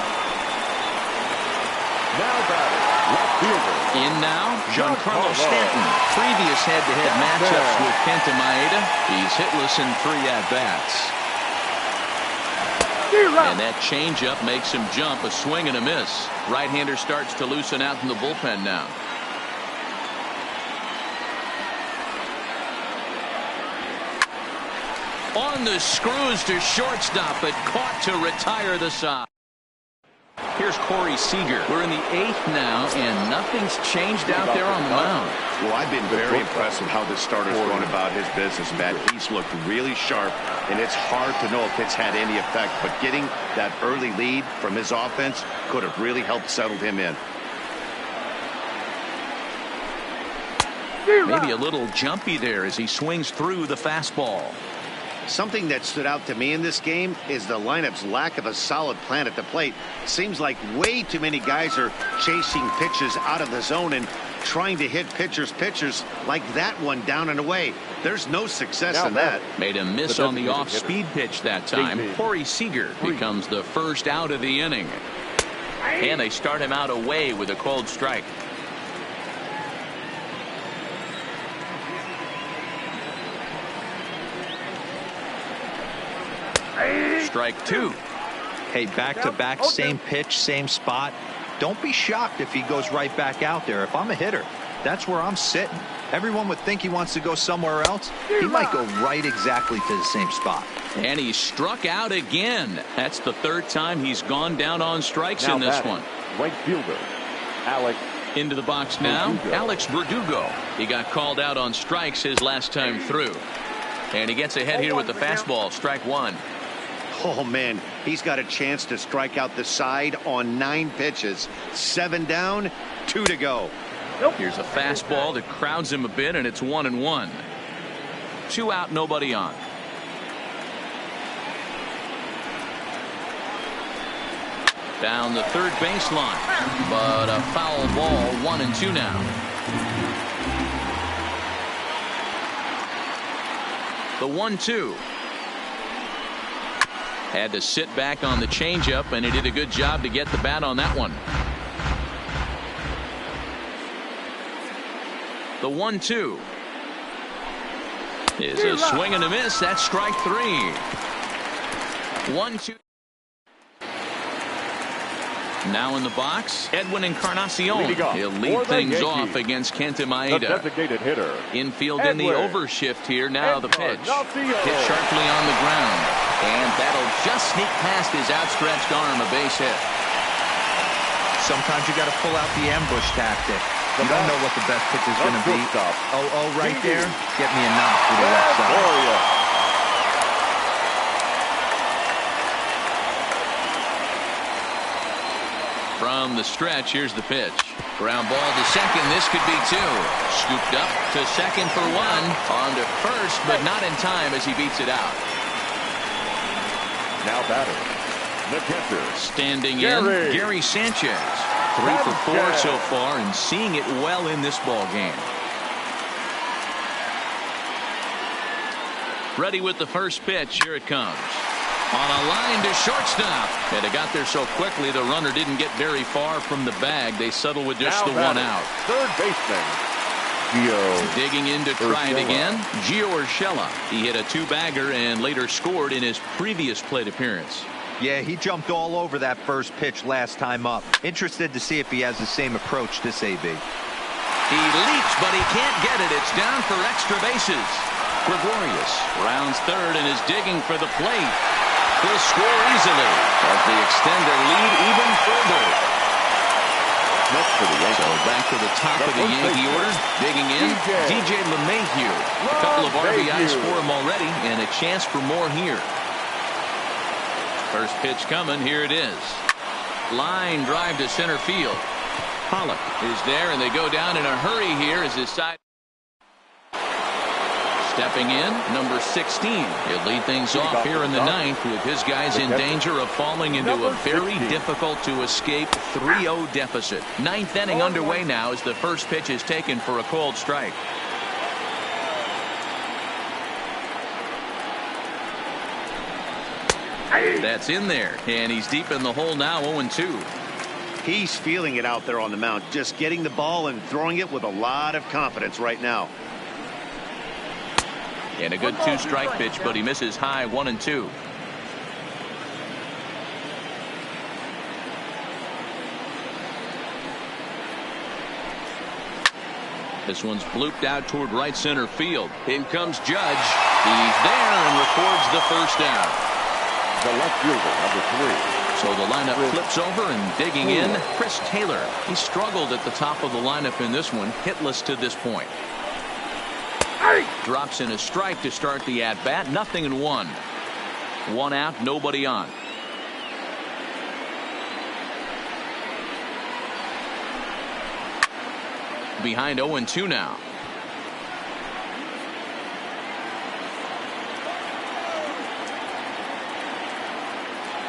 Now batting, left fielder. In now, Giancarlo Stanton. Previous head-to-head matchups with Kenta Maeda. He's hitless in 3 at-bats. And that changeup makes him jump, a swing and a miss. Right-hander starts to loosen out in the bullpen now. On the screws to shortstop, but caught to retire the side. Here's Corey Seager. We're in the 8th now, and nothing's changed out there on the mound. Well, I've been very impressed with how this starter's going about his business, Matt. He's looked really sharp, and it's hard to know if it's had any effect. But getting that early lead from his offense could have really helped settle him in. Maybe a little jumpy there as he swings through the fastball. Something that stood out to me in this game is the lineup's lack of a solid plan at the plate. Seems like way too many guys are chasing pitches out of the zone and trying to hit pitchers like that one down and away. There's no success in that. Made a miss on the off-speed pitch that time. Corey Seager becomes the first out of the inning. And they start him out away with a called strike. Strike 2. Hey, back-to-back, same pitch, same spot. Don't be shocked if he goes right back out there. If I'm a hitter, that's where I'm sitting. Everyone would think he wants to go somewhere else. He might go right exactly to the same spot. And he struck out again. That's the 3rd time he's gone down on strikes in this one. Right fielder, Alex. Into the box now, Alex Verdugo. He got called out on strikes his last time through. And he gets ahead here with the fastball, strike 1. Oh, man, he's got a chance to strike out the side on 9 pitches. 7 down, 2 to go. Here's a fastball that crowds him a bit, and it's 1-1. 2 out, nobody on. Down the third baseline, but a foul ball, 1-2 now. The 1-2. Had to sit back on the changeup, and he did a good job to get the bat on that one. The 1-2 is a swing and a miss. That's strike 3. 1-2. Now in the box, Edwin Encarnacion. He'll lead things off against Kenta Maeda. The designated hitter. Infield in the overshift here. Now the pitch. Hit sharply on the ground. And that'll just sneak past his outstretched arm, a base hit. Sometimes you got to pull out the ambush tactic. You don't know what the best pitch is going to be. Oh, right there. Get me a knock to the left side. From the stretch, here's the pitch. Ground ball to second. This could be 2. Scooped up to second for 1. On to first, but not in time as he beats it out. Now batting, the catcher. Standing in, Gary Sanchez. 3 for 4 so far and seeing it well in this ball game. Ready with the first pitch. Here it comes. On a line to shortstop. And it got there so quickly the runner didn't get very far from the bag. They settle with just the 1 out. Third baseman, Gio. Digging in to try it again. Gio Urshela. He hit a 2-bagger and later scored in his previous plate appearance. Yeah, he jumped all over that first pitch last time up. Interested to see if he has the same approach this AB. He leaps, but he can't get it. It's down for extra bases. Gregorius rounds third and is digging for the plate. He'll score easily as they extend their lead even further. Next for the Yankees. So back to the top of the Yankee order. Digging in, DJ LeMahieu. A couple of RBIs for him already, and a chance for more here. First pitch coming. Here it is. Line drive to center field. Pollock is there, and they go down in a hurry here as his side. Stepping in, number 16. He'll lead things off here in the ninth with his guys in danger of falling into a very difficult to escape 3-0 deficit. Ninth inning underway now as the first pitch is taken for a called strike. That's in there, and he's deep in the hole now, 0-2. He's feeling it out there on the mound, just getting the ball and throwing it with a lot of confidence right now. And a good two-strike pitch, but he misses high, 1-2. This one's blooped out toward right center field. In comes Judge. He's there and records the first down. The left fielder, number 3. So the lineup flips over and digging in, Chris Taylor. He struggled at the top of the lineup in this one, hitless to this point. Drops in a strike to start the at-bat. 0-1. One out, nobody on. Behind 0-2 now.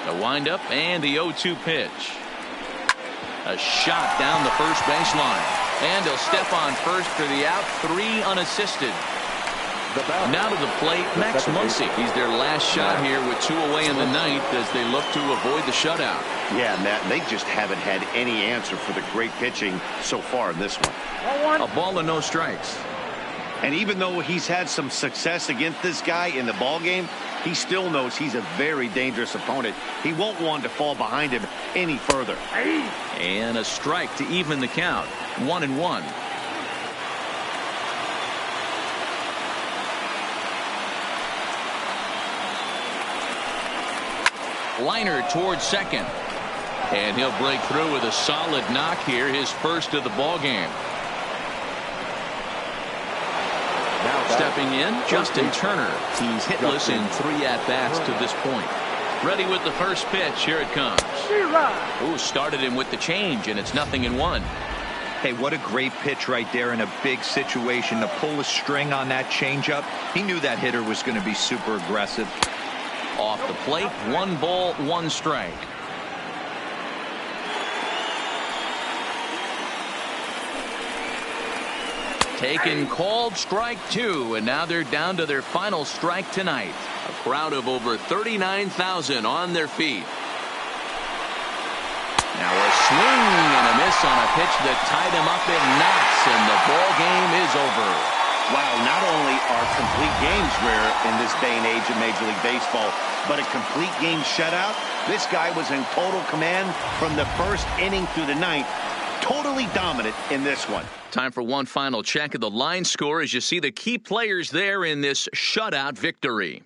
The windup and the 0-2 pitch. A shot down the first baseline. And he'll step on first for the out. 3 unassisted. Now to the plate, Max Muncy. He's their last shot here with 2 away in the ninth as they look to avoid the shutout. Yeah, Matt, they just haven't had any answer for the great pitching so far in this one. A ball and no strikes. And even though he's had some success against this guy in the ball game, he still knows he's a very dangerous opponent. He won't want to fall behind him any further. And a strike to even the count. 1-1. Liner towards second. And he'll break through with a solid knock here, his first of the ball game. Stepping in, Justin Turner. He's hitless in 3 at-bats to this point. Ready with the first pitch. Here it comes. Ooh, started him with the change, and it's 0-1. Hey, what a great pitch right there in a big situation to pull a string on that changeup. He knew that hitter was going to be super aggressive. Off the plate, 1 ball, 1 strike. Taken, called, strike 2, and now they're down to their final strike tonight. A crowd of over 39,000 on their feet. Now a swing and a miss on a pitch that tied him up in knots, and the ball game is over. Wow, not only are complete games rare in this day and age of Major League Baseball, but a complete game shutout. This guy was in total command from the first inning through the ninth. Totally dominant in this one. Time for one final check of the line score as you see the key players there in this shutout victory.